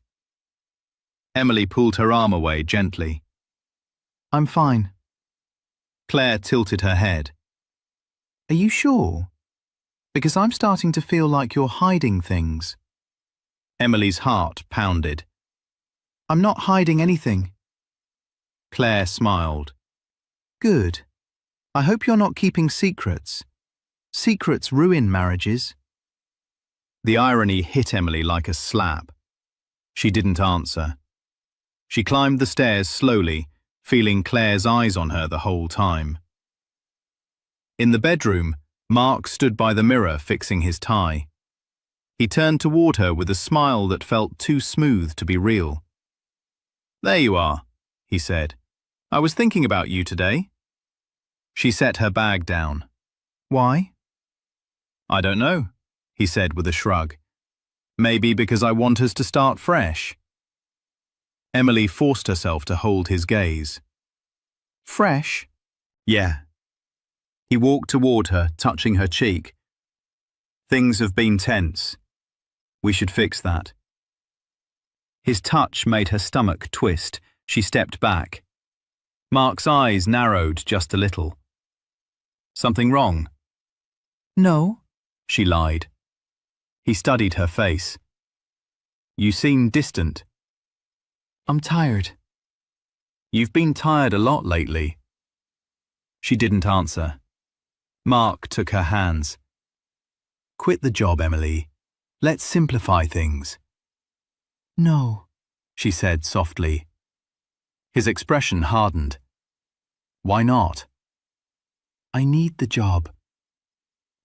Emily pulled her arm away gently. "I'm fine." Claire tilted her head. "Are you sure? Because I'm starting to feel like you're hiding things." Emily's heart pounded. "I'm not hiding anything." Claire smiled. "Good. I hope you're not keeping secrets. Secrets ruin marriages." The irony hit Emily like a slap. She didn't answer. She climbed the stairs slowly, feeling Claire's eyes on her the whole time. In the bedroom, Mark stood by the mirror fixing his tie. He turned toward her with a smile that felt too smooth to be real. "There you are," he said. "I was thinking about you today." She set her bag down. "Why?" "I don't know," he said with a shrug. "Maybe because I want us to start fresh." Emily forced herself to hold his gaze. "Fresh?" "Yeah." He walked toward her, touching her cheek. "Things have been tense. We should fix that." His touch made her stomach twist. She stepped back. Mark's eyes narrowed just a little. "Something wrong?" "No." She lied. He studied her face. "You seem distant." "I'm tired." "You've been tired a lot lately." She didn't answer. Mark took her hands. "Quit the job, Emily. Let's simplify things." "No," she said softly. His expression hardened. "Why not?" "I need the job."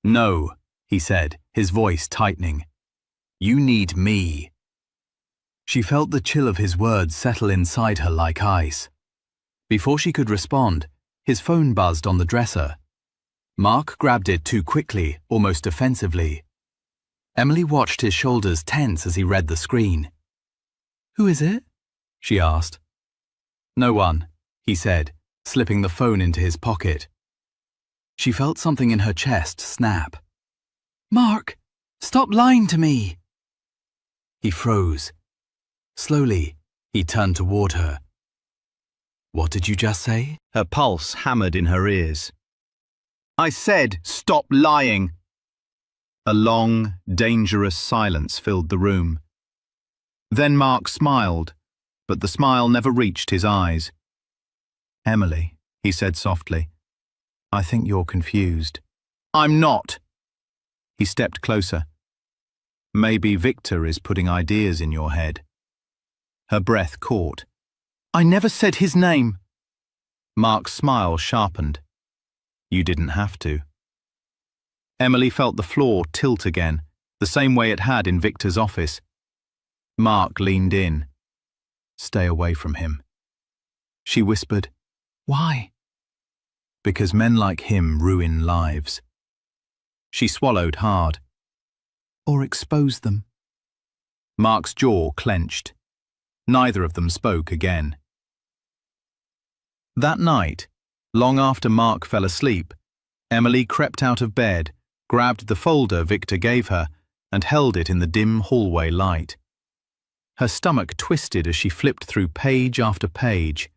"No," he said, his voice tightening. "You need me." She felt the chill of his words settle inside her like ice. Before she could respond, his phone buzzed on the dresser. Mark grabbed it too quickly, almost defensively. Emily watched his shoulders tense as he read the screen. "Who is it?" she asked. "No one," he said, slipping the phone into his pocket. She felt something in her chest snap. "Mark, stop lying to me." He froze. Slowly, he turned toward her. "What did you just say?" Her pulse hammered in her ears. "I said, stop lying!" A long, dangerous silence filled the room. Then Mark smiled, but the smile never reached his eyes. "Emily," he said softly, "I think you're confused." "I'm not." He stepped closer. "Maybe Victor is putting ideas in your head." Her breath caught. "I never said his name." Mark's smile sharpened. "You didn't have to." Emily felt the floor tilt again, the same way it had in Victor's office. Mark leaned in. "Stay away from him." She whispered, "Why?" "Because men like him ruin lives." She swallowed hard. "Or expose them." Mark's jaw clenched. Neither of them spoke again. That night, long after Mark fell asleep, Emily crept out of bed, grabbed the folder Victor gave her, and held it in the dim hallway light. Her stomach twisted as she flipped through page after page.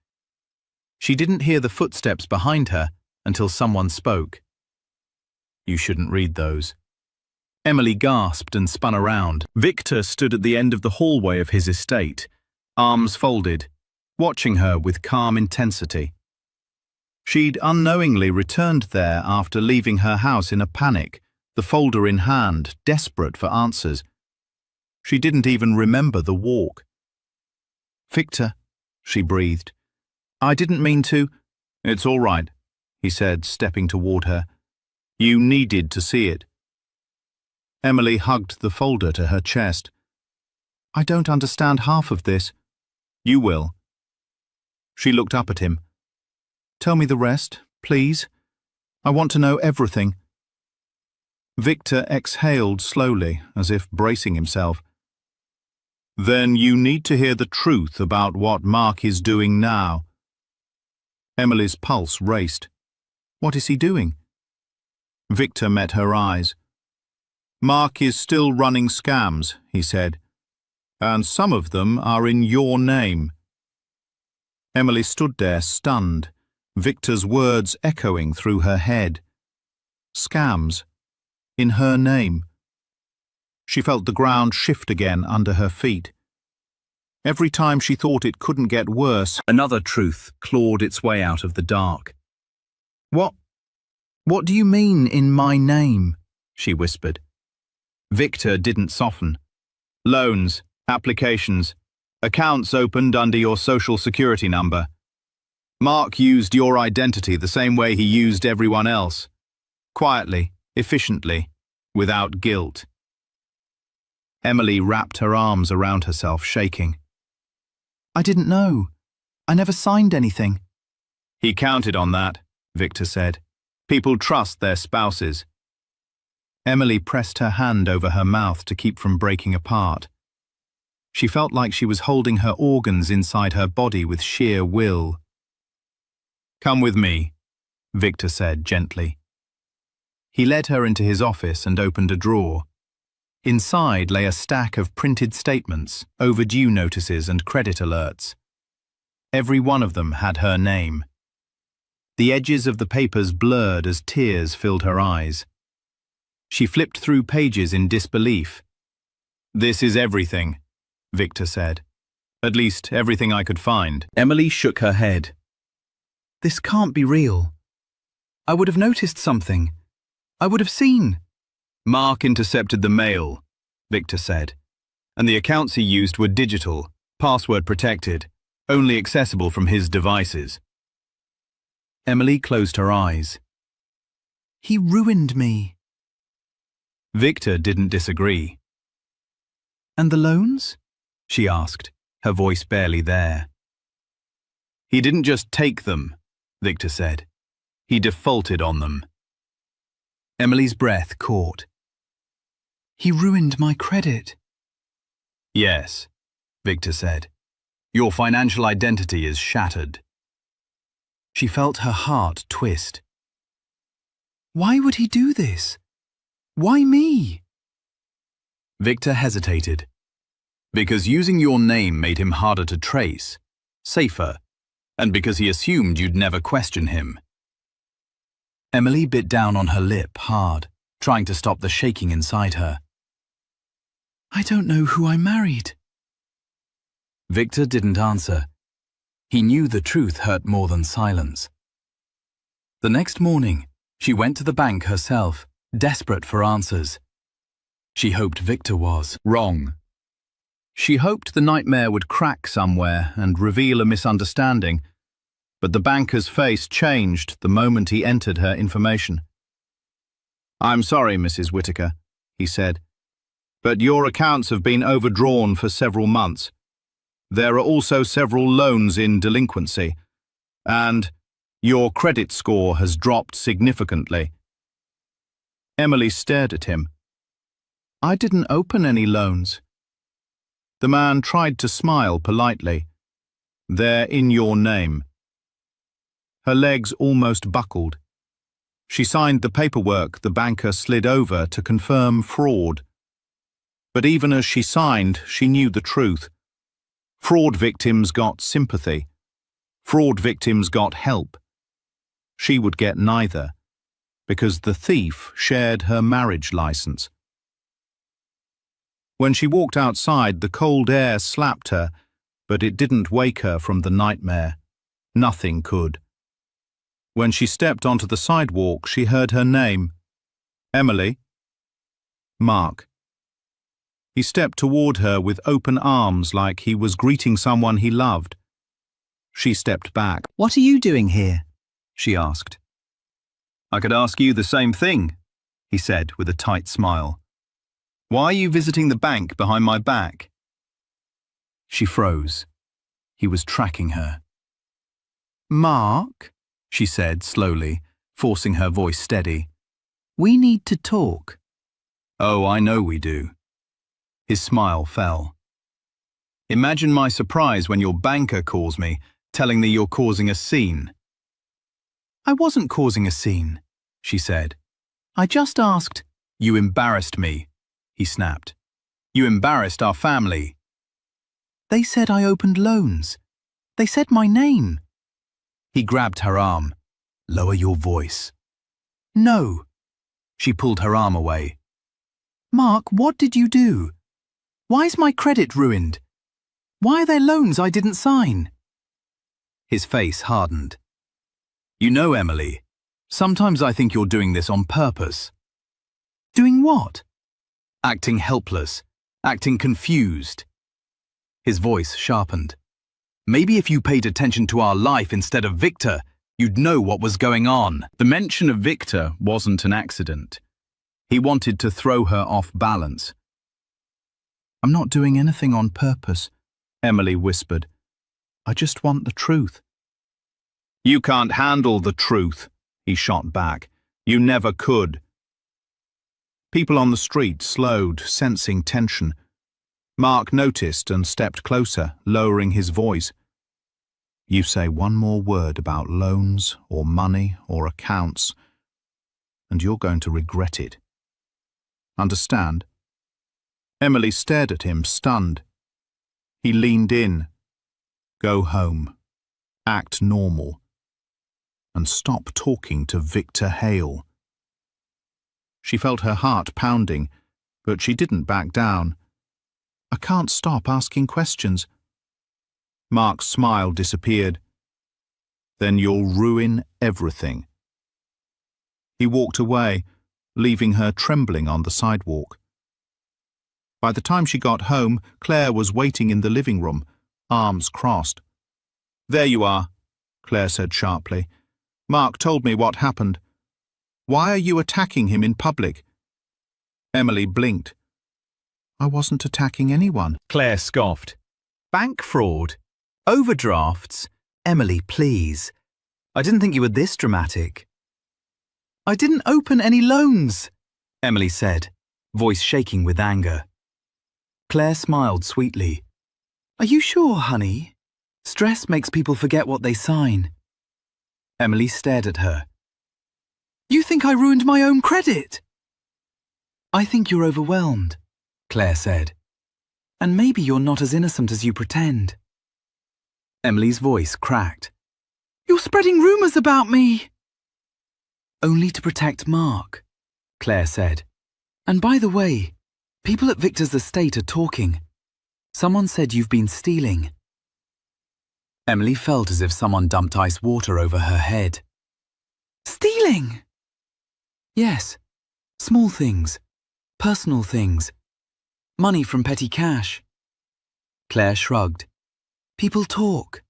She didn't hear the footsteps behind her until someone spoke. You shouldn't read those. Emily gasped and spun around. Victor stood at the end of the hallway of his estate, arms folded, watching her with calm intensity. She'd unknowingly returned there after leaving her house in a panic, the folder in hand, desperate for answers. She didn't even remember the walk. "Victor," she breathed. "I didn't mean to—" "It's all right," he said, stepping toward her. "You needed to see it." Emily hugged the folder to her chest. "I don't understand half of this." "You will." She looked up at him. "Tell me the rest, please. I want to know everything." Victor exhaled slowly, as if bracing himself. "Then you need to hear the truth about what Mark is doing now." Emily's pulse raced. "What is he doing?" Victor met her eyes. "Mark is still running scams," he said, "and some of them are in your name." Emily stood there stunned, Victor's words echoing through her head. Scams. In her name. She felt the ground shift again under her feet. Every time she thought it couldn't get worse, another truth clawed its way out of the dark. What do you mean, in my name?" she whispered. Victor didn't soften. "Loans, applications, accounts opened under your social security number. Mark used your identity the same way he used everyone else. Quietly, efficiently, without guilt." Emily wrapped her arms around herself, shaking. "I didn't know. I never signed anything." "He counted on that," Victor said. "People trust their spouses." Emily pressed her hand over her mouth to keep from breaking apart. She felt like she was holding her organs inside her body with sheer will. "Come with me," Victor said gently. He led her into his office and opened a drawer. Inside lay a stack of printed statements, overdue notices and credit alerts. Every one of them had her name. The edges of the papers blurred as tears filled her eyes. She flipped through pages in disbelief. "This is everything," Victor said. "At least everything I could find." Emily shook her head. "This can't be real. I would have noticed something. I would have seen." "Mark intercepted the mail," Victor said, "and the accounts he used were digital, password protected, only accessible from his devices." Emily closed her eyes. "He ruined me." Victor didn't disagree. "And the loans?" she asked, her voice barely there. "He didn't just take them," Victor said. "He defaulted on them." Emily's breath caught. "He ruined my credit." "Yes," Victor said. "Your financial identity is shattered." She felt her heart twist. "Why would he do this? Why me?" Victor hesitated. "Because using your name made him harder to trace, safer, and because he assumed you'd never question him." Emily bit down on her lip hard, trying to stop the shaking inside her. "I don't know who I married." Victor didn't answer. He knew the truth hurt more than silence. The next morning, she went to the bank herself, desperate for answers. She hoped Victor was wrong. She hoped the nightmare would crack somewhere and reveal a misunderstanding, but the banker's face changed the moment he entered her information. "I'm sorry, Mrs. Whitaker," he said, "but your accounts have been overdrawn for several months. There are also several loans in delinquency, and your credit score has dropped significantly." Emily stared at him. "I didn't open any loans." The man tried to smile politely. "They're in your name." Her legs almost buckled. She signed the paperwork the banker slid over to confirm fraud. But even as she signed, she knew the truth. Fraud victims got sympathy. Fraud victims got help. She would get neither, because the thief shared her marriage license. When she walked outside, the cold air slapped her, but it didn't wake her from the nightmare. Nothing could. When she stepped onto the sidewalk, she heard her name. Emily. Mark. He stepped toward her with open arms like he was greeting someone he loved. She stepped back. What are you doing here? She asked. I could ask you the same thing, he said with a tight smile. Why are you visiting the bank behind my back? She froze. He was tracking her. Mark, she said slowly, forcing her voice steady. we need to talk. Oh, I know we do. His smile fell. Imagine my surprise when your banker calls me, telling me you're causing a scene. I wasn't causing a scene, She said. I just asked. You embarrassed me, he snapped. You embarrassed our family. They said I opened loans. They said my name. He grabbed her arm. Lower your voice. No. She pulled her arm away. Mark, what did you do? Why is my credit ruined? Why are there loans I didn't sign? His face hardened. You know, Emily, sometimes I think you're doing this on purpose. Doing what? Acting helpless, acting confused. His voice sharpened. Maybe if you paid attention to our life instead of Victor, you'd know what was going on. The mention of Victor wasn't an accident. He wanted to throw her off balance. I'm not doing anything on purpose, Emily whispered. I just want the truth. You can't handle the truth, he shot back. You never could. People on the street slowed, sensing tension. Mark noticed and stepped closer, lowering his voice. You say one more word about loans or money or accounts, and you're going to regret it. Understand? Emily stared at him, stunned. He leaned in. Go home. Act normal. And stop talking to Victor Hale. She felt her heart pounding, but she didn't back down. I can't stop asking questions. Mark's smile disappeared. Then you'll ruin everything. He walked away, leaving her trembling on the sidewalk. By the time she got home, Claire was waiting in the living room, arms crossed. There you are, Claire said sharply. Mark told me what happened. Why are you attacking him in public? Emily blinked. I wasn't attacking anyone. Claire scoffed. Bank fraud? Overdrafts? Emily, please. I didn't think you were this dramatic. I didn't open any loans, Emily said, voice shaking with anger. Claire smiled sweetly. Are you sure, honey? Stress makes people forget what they sign. Emily stared at her. You think I ruined my own credit? I think you're overwhelmed, Claire said. And maybe you're not as innocent as you pretend. Emily's voice cracked. You're spreading rumours about me. Only to protect Mark, Claire said. And by the way, people at Victor's estate are talking. Someone said you've been stealing. Emily felt as if someone dumped ice water over her head. Stealing? Yes. Small things. Personal things. Money from petty cash. Claire shrugged. People talk.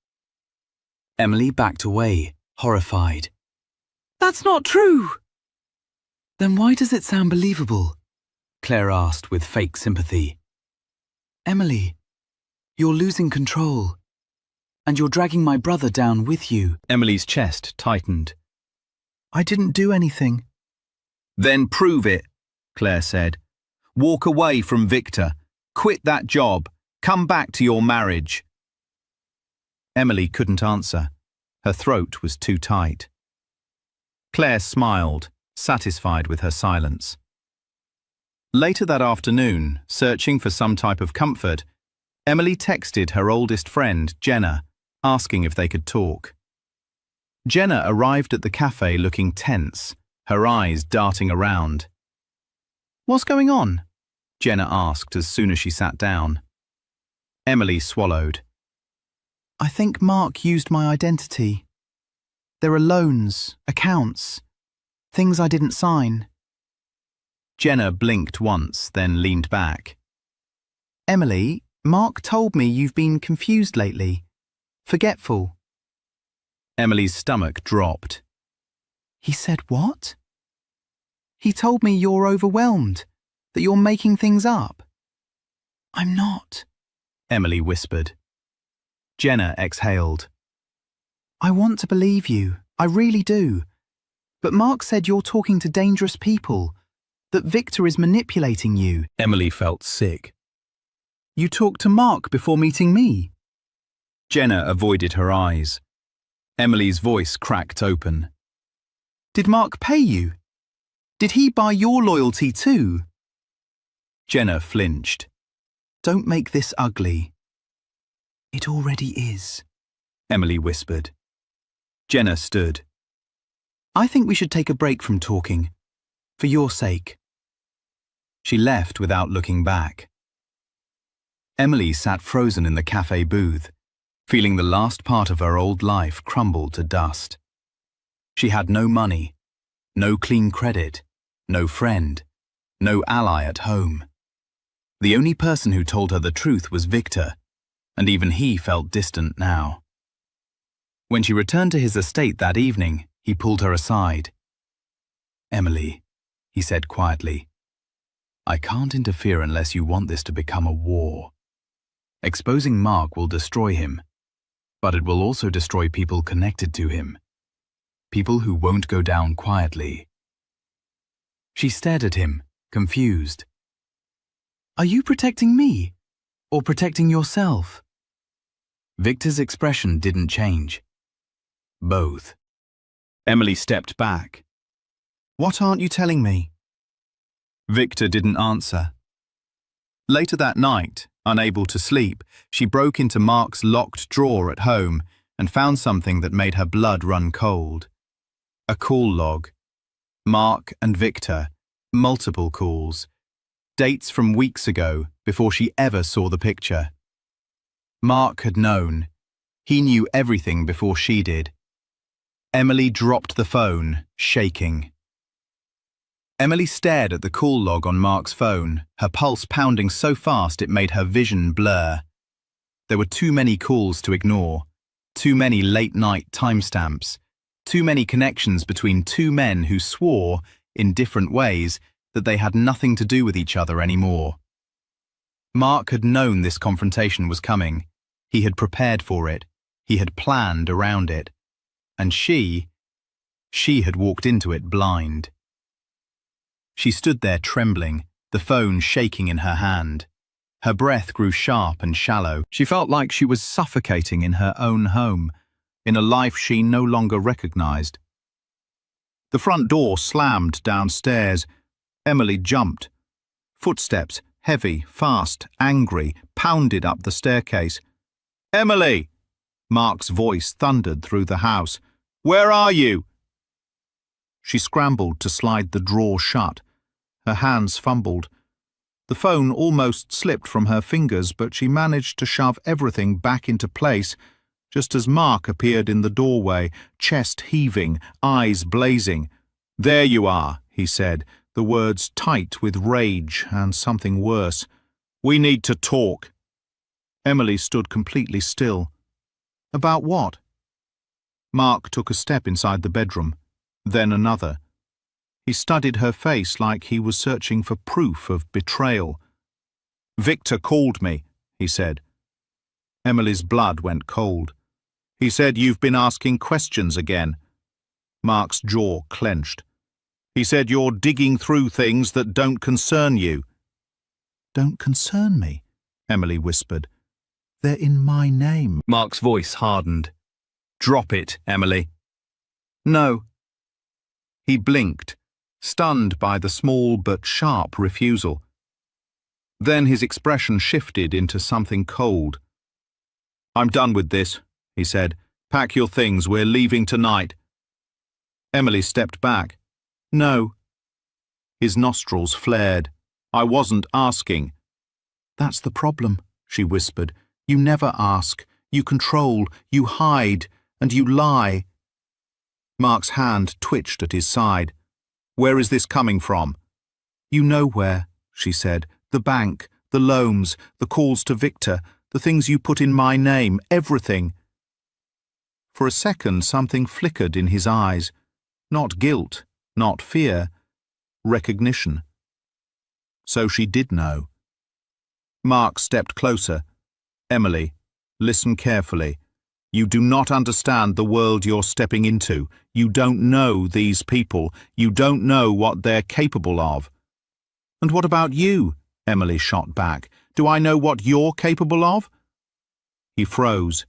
Emily backed away, horrified. That's not true. Then why does it sound believable? Claire asked with fake sympathy. Emily, you're losing control. And you're dragging my brother down with you. Emily's chest tightened. I didn't do anything. Then prove it, Claire said. Walk away from Victor. Quit that job. Come back to your marriage. Emily couldn't answer. Her throat was too tight. Claire smiled, satisfied with her silence. Later that afternoon, searching for some type of comfort, Emily texted her oldest friend, Jenna, asking if they could talk. Jenna arrived at the cafe looking tense, her eyes darting around. "What's going on?" Jenna asked as soon as she sat down. Emily swallowed. "I think Mark used my identity. There are loans, accounts, things I didn't sign." Jenna blinked once, then leaned back. "Emily, Mark told me you've been confused lately. Forgetful." Emily's stomach dropped. "He said what?" "He told me you're overwhelmed, that you're making things up." "I'm not," Emily whispered. Jenna exhaled. "I want to believe you, I really do. But Mark said you're talking to dangerous people, that Victor is manipulating you." Emily felt sick. "You talked to Mark before meeting me?" Jenna avoided her eyes. Emily's voice cracked open. "Did Mark pay you? Did he buy your loyalty too?" Jenna flinched. "Don't make this ugly." "It already is," Emily whispered. Jenna stood. "I think we should take a break from talking, for your sake." She left without looking back. Emily sat frozen in the cafe booth, feeling the last part of her old life crumble to dust. She had no money, no clean credit, no friend, no ally at home. The only person who told her the truth was Victor, and even he felt distant now. When she returned to his estate that evening, he pulled her aside. "Emily," he said quietly, "I can't interfere unless you want this to become a war. Exposing Mark will destroy him, but it will also destroy people connected to him. People who won't go down quietly." She stared at him, confused. "Are you protecting me, or protecting yourself?" Victor's expression didn't change. "Both." Emily stepped back. "What aren't you telling me?" Victor didn't answer. Later that night, unable to sleep, she broke into Mark's locked drawer at home and found something that made her blood run cold. A call log. Mark and Victor, multiple calls. Dates from weeks ago, before she ever saw the picture. Mark had known. He knew everything before she did. Emily dropped the phone, shaking. Emily stared at the call log on Mark's phone, her pulse pounding so fast it made her vision blur. There were too many calls to ignore, too many late-night timestamps, too many connections between two men who swore, in different ways, that they had nothing to do with each other anymore. Mark had known this confrontation was coming. He had prepared for it. He had planned around it. And she had walked into it blind. She stood there trembling, the phone shaking in her hand. Her breath grew sharp and shallow. She felt like she was suffocating in her own home, in a life she no longer recognized. The front door slammed downstairs. Emily jumped. Footsteps, heavy, fast, angry, pounded up the staircase. "Emily!" Mark's voice thundered through the house. "Where are you?" She scrambled to slide the drawer shut. Her hands fumbled. The phone almost slipped from her fingers, but she managed to shove everything back into place, just as Mark appeared in the doorway, chest heaving, eyes blazing. "There you are," he said, the words tight with rage and something worse. "We need to talk." Emily stood completely still. "About what?" Mark took a step inside the bedroom, then another. He studied her face like he was searching for proof of betrayal. "Victor called me," he said. Emily's blood went cold. "He said you've been asking questions again." Mark's jaw clenched. "He said you're digging through things that don't concern you." "Don't concern me," Emily whispered. "They're in my name." Mark's voice hardened. "Drop it, Emily." "No." He blinked, stunned by the small but sharp refusal. Then his expression shifted into something cold. "I'm done with this," he said. "Pack your things, we're leaving tonight." Emily stepped back. No. His nostrils flared. I wasn't asking. That's the problem, she whispered. You never ask. You control. You hide. And you lie. Mark's hand twitched at his side. Where is this coming from? You know where, she said. The bank, the loans, the calls to Victor, the things you put in my name, everything. For a second, something flickered in his eyes. Not guilt, not fear. Recognition. So she did know. Mark stepped closer. Emily, listen carefully. You do not understand the world you're stepping into. You don't know these people. You don't know what they're capable of. And what about you? Emily shot back. Do I know what you're capable of? He froze.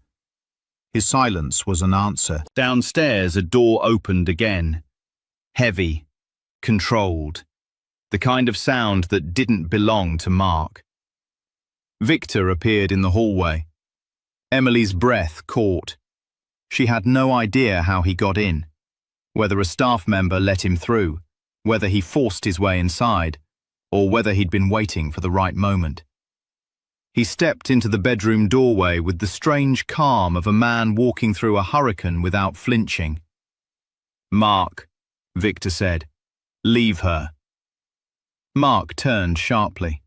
His silence was an answer. Downstairs, a door opened again. Heavy, controlled. The kind of sound that didn't belong to Mark. Victor appeared in the hallway. Emily's breath caught. She had no idea how he got in, whether a staff member let him through, whether he forced his way inside, or whether he'd been waiting for the right moment. He stepped into the bedroom doorway with the strange calm of a man walking through a hurricane without flinching. Mark, Victor said, leave her. Mark turned sharply.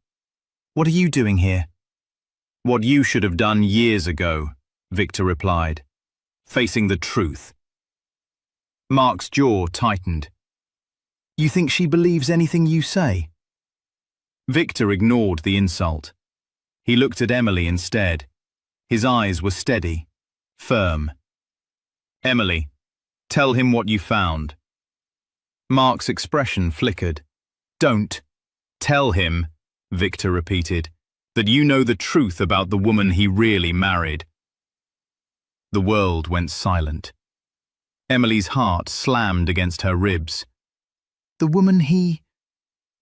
What are you doing here? What you should have done years ago, Victor replied, facing the truth. Mark's jaw tightened. You think she believes anything you say? Victor ignored the insult. He looked at Emily instead. His eyes were steady, firm. Emily, tell him what you found. Mark's expression flickered. Don't. Tell him, Victor repeated, that you know the truth about the woman he really married. The world went silent. Emily's heart slammed against her ribs. The woman he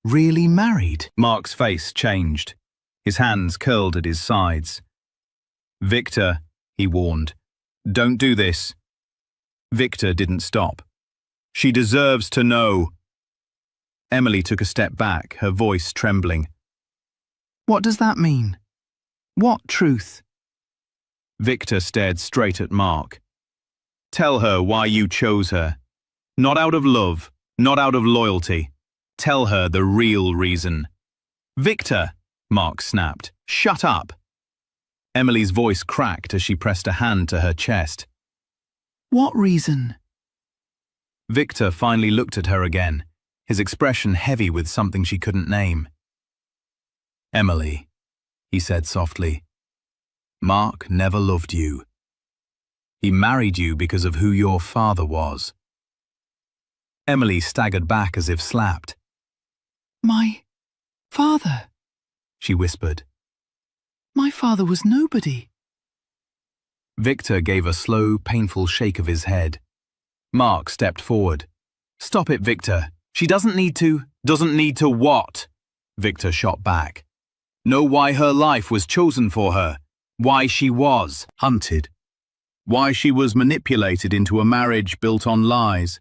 really married? Mark's face changed. His hands curled at his sides. Victor, he warned, don't do this. Victor didn't stop. She deserves to know. Emily took a step back, her voice trembling. What does that mean? What truth? Victor stared straight at Mark. Tell her why you chose her. Not out of love, not out of loyalty. Tell her the real reason. Victor, Mark snapped. Shut up. Emily's voice cracked as she pressed a hand to her chest. What reason? Victor finally looked at her again, his expression heavy with something she couldn't name. Emily, he said softly, Mark never loved you. He married you because of who your father was. Emily staggered back as if slapped. My father, she whispered. My father was nobody. Victor gave a slow, painful shake of his head. Mark stepped forward. Stop it, Victor. She doesn't need to. Doesn't need to what? Victor shot back. Know why her life was chosen for her. Why she was hunted. Why she was manipulated into a marriage built on lies.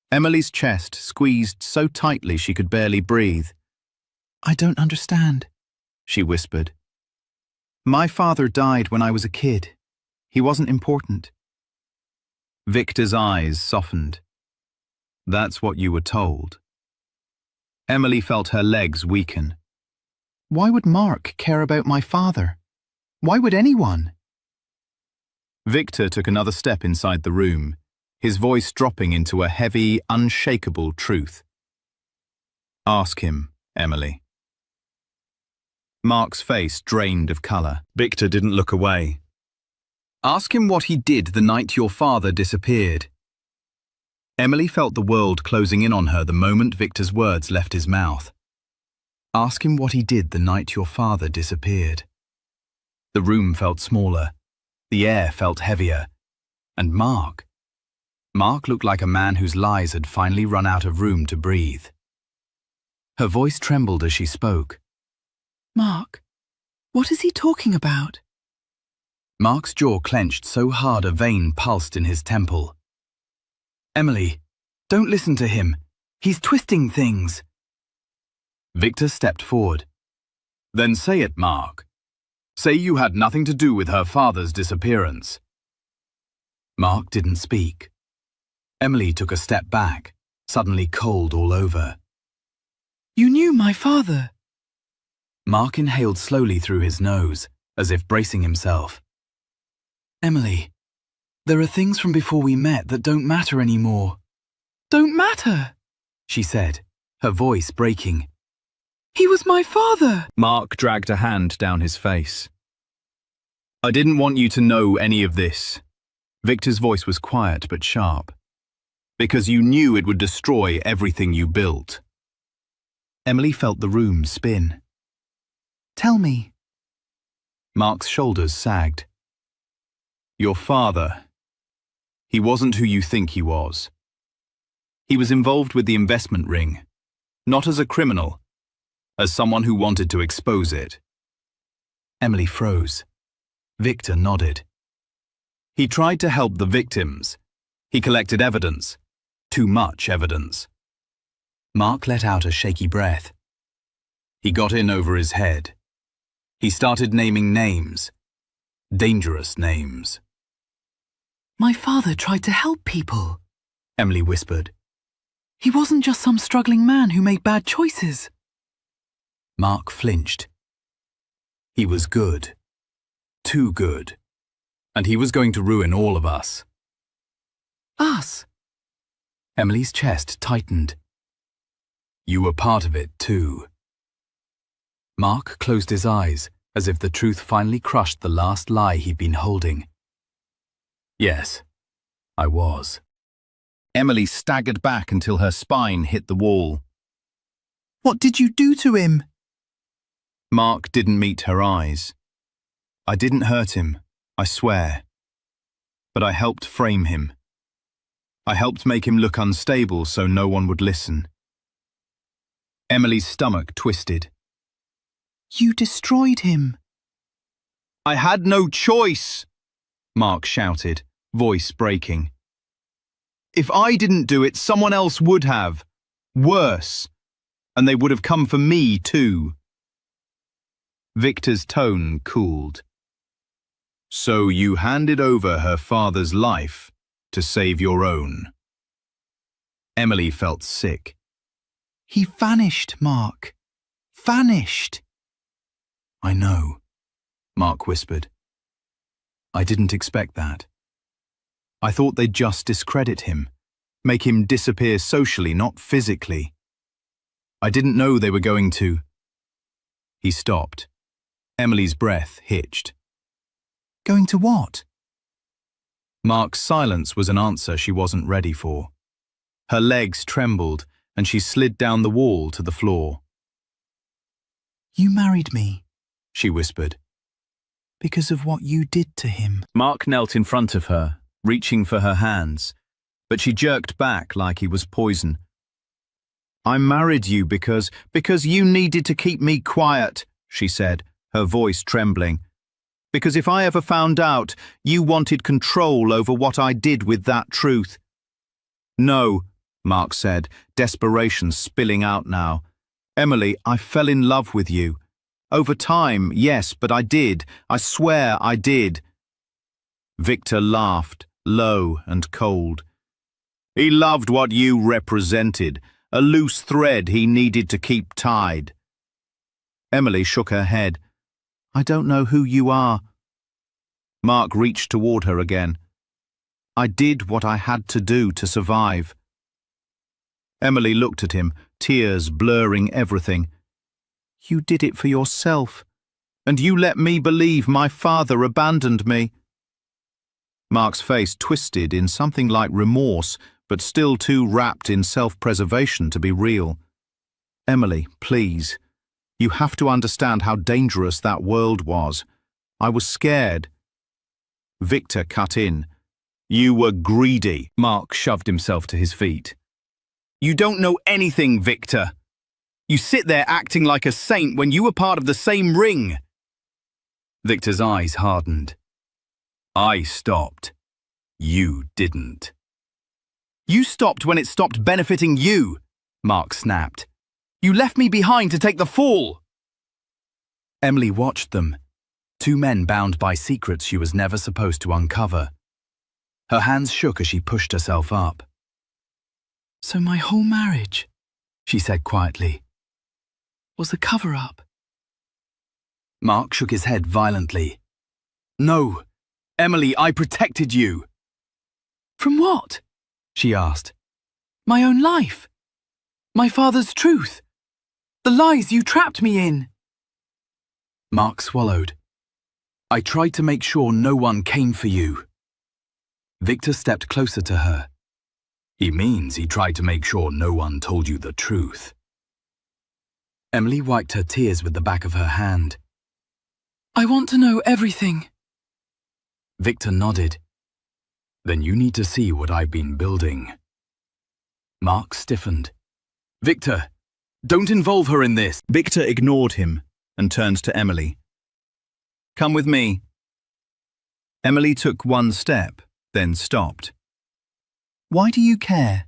Emily's chest squeezed so tightly she could barely breathe. I don't understand, she whispered. My father died when I was a kid. He wasn't important. Victor's eyes softened. That's what you were told. Emily felt her legs weaken. Why would Mark care about my father? Why would anyone? Victor took another step inside the room, his voice dropping into a heavy, unshakable truth. Ask him, Emily. Mark's face drained of colour. Victor didn't look away. Ask him what he did the night your father disappeared. Emily felt the world closing in on her the moment Victor's words left his mouth. Ask him what he did the night your father disappeared. The room felt smaller. The air felt heavier. And Mark looked like a man whose lies had finally run out of room to breathe. Her voice trembled as she spoke. Mark, what is he talking about? Mark's jaw clenched so hard a vein pulsed in his temple. Emily, don't listen to him. He's twisting things. Victor stepped forward. Then say it, Mark. Say you had nothing to do with her father's disappearance. Mark didn't speak. Emily took a step back, suddenly cold all over. You knew my father. Mark inhaled slowly through his nose, as if bracing himself. Emily, there are things from before we met that don't matter anymore. Don't matter, she said, her voice breaking. He was my father. Mark dragged a hand down his face. I didn't want you to know any of this. Victor's voice was quiet but sharp. Because you knew it would destroy everything you built. Emily felt the room spin. Tell me. Mark's shoulders sagged. Your father. He wasn't who you think he was. He was involved with the investment ring, not as a criminal, as someone who wanted to expose it. Emily froze. Victor nodded. He tried to help the victims. He collected evidence. Too much evidence. Mark let out a shaky breath. He got in over his head. He started naming names. Dangerous names. My father tried to help people, Emily whispered. He wasn't just some struggling man who made bad choices. Mark flinched. He was good. Too good. And he was going to ruin all of us. Us? Emily's chest tightened. You were part of it too. Mark closed his eyes, as if the truth finally crushed the last lie he'd been holding. Yes, I was. Emily staggered back until her spine hit the wall. What did you do to him? Mark didn't meet her eyes. I didn't hurt him, I swear. But I helped frame him. I helped make him look unstable so no one would listen. Emily's stomach twisted. You destroyed him. I had no choice, Mark shouted, voice breaking. If I didn't do it, someone else would have. Worse. And they would have come for me too. Victor's tone cooled. So you handed over her father's life to save your own. Emily felt sick. He vanished, Mark. Vanished. I know, Mark whispered. I didn't expect that. I thought they'd just discredit him, make him disappear socially, not physically. I didn't know they were going to. He stopped. Emily's breath hitched. Going to what? Mark's silence was an answer she wasn't ready for. Her legs trembled, and she slid down the wall to the floor. You married me, she whispered. Because of what you did to him. Mark knelt in front of her, reaching for her hands, but she jerked back like he was poison. I married you because you needed to keep me quiet, she said, her voice trembling. Because if I ever found out, you wanted control over what I did with that truth. No, Mark said, desperation spilling out now. Emily, I fell in love with you. Over time, yes, but I did. I swear I did. Victor laughed, low and cold. He loved what you represented, a loose thread he needed to keep tied. Emily shook her head. I don't know who you are. Mark reached toward her again. I did what I had to do to survive. Emily looked at him, tears blurring everything. You did it for yourself, and you let me believe my father abandoned me. Mark's face twisted in something like remorse, but still too wrapped in self-preservation to be real. Emily, please. You have to understand how dangerous that world was. I was scared. Victor cut in. You were greedy. Mark shoved himself to his feet. You don't know anything, Victor. You sit there acting like a saint when you were part of the same ring. Victor's eyes hardened. I stopped. You didn't. You stopped when it stopped benefiting you. Mark snapped. You left me behind to take the fall! Emily watched them, two men bound by secrets she was never supposed to uncover. Her hands shook as she pushed herself up. So my whole marriage, she said quietly, was a cover-up. Mark shook his head violently. No, Emily, I protected you. From what? She asked. My own life. My father's truth. The lies you trapped me in. Mark swallowed. I tried to make sure no one came for you. Victor stepped closer to her. He means he tried to make sure no one told you the truth. Emily wiped her tears with the back of her hand. I want to know everything. Victor nodded. Then you need to see what I've been building. Mark stiffened. Victor, don't involve her in this. Victor ignored him and turned to Emily. Come with me. Emily took one step, then stopped. Why do you care?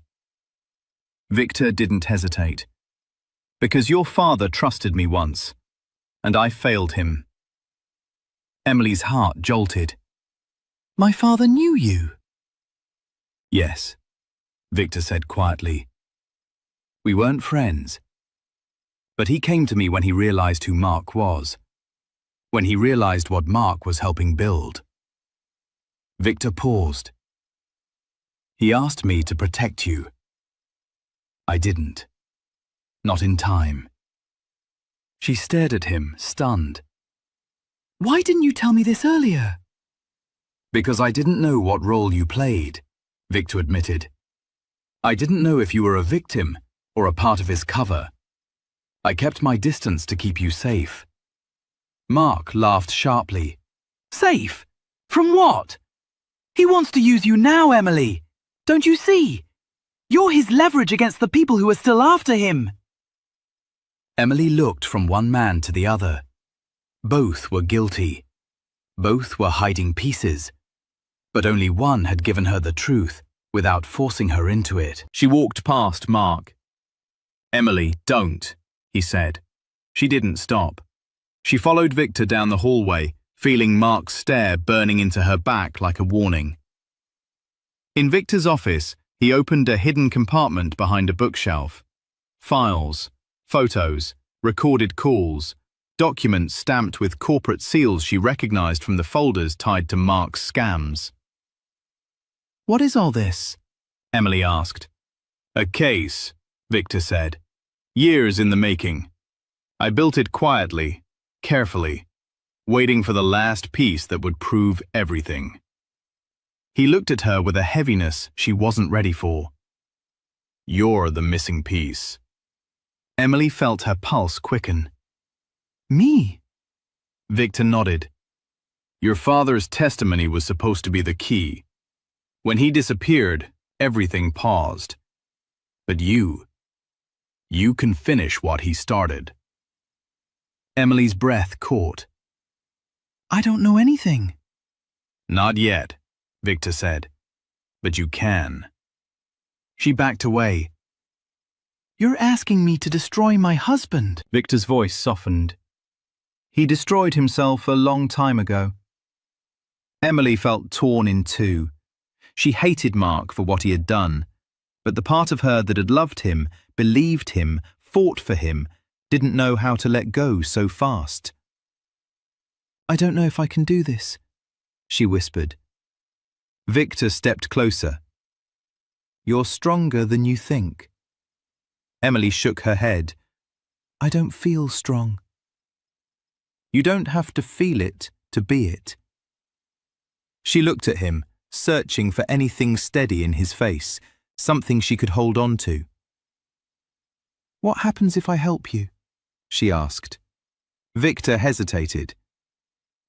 Victor didn't hesitate. Because your father trusted me once, and I failed him. Emily's heart jolted. My father knew you. Yes, Victor said quietly. We weren't friends. But he came to me when he realized who Mark was. When he realized what Mark was helping build. Victor paused. He asked me to protect you. I didn't. Not in time. She stared at him, stunned. Why didn't you tell me this earlier? Because I didn't know what role you played, Victor admitted. I didn't know if you were a victim or a part of his cover. I kept my distance to keep you safe. Mark laughed sharply. Safe? From what? He wants to use you now, Emily. Don't you see? You're his leverage against the people who are still after him. Emily looked from one man to the other. Both were guilty. Both were hiding pieces. But only one had given her the truth without forcing her into it. She walked past Mark. Emily, don't, he said. She didn't stop. She followed Victor down the hallway, feeling Mark's stare burning into her back like a warning. In Victor's office, he opened a hidden compartment behind a bookshelf. Files, photos, recorded calls, documents stamped with corporate seals she recognized from the folders tied to Mark's scams. What is all this? Emily asked. A case, Victor said. Years in the making. I built it quietly, carefully, waiting for the last piece that would prove everything. He looked at her with a heaviness she wasn't ready for. You're the missing piece. Emily felt her pulse quicken. Me? Victor nodded. Your father's testimony was supposed to be the key. When he disappeared, everything paused. But you can finish what he started. Emily's breath caught. I don't know anything. Not yet, Victor said. But you can. She backed away. You're asking me to destroy my husband. Victor's voice softened. He destroyed himself a long time ago. Emily felt torn in two. She hated Mark for what he had done, but the part of her that had loved him, believed him, fought for him, didn't know how to let go so fast. I don't know if I can do this, she whispered. Victor stepped closer. You're stronger than you think. Emily shook her head. I don't feel strong. You don't have to feel it to be it. She looked at him, searching for anything steady in his face, something she could hold on to. What happens if I help you? She asked. Victor hesitated.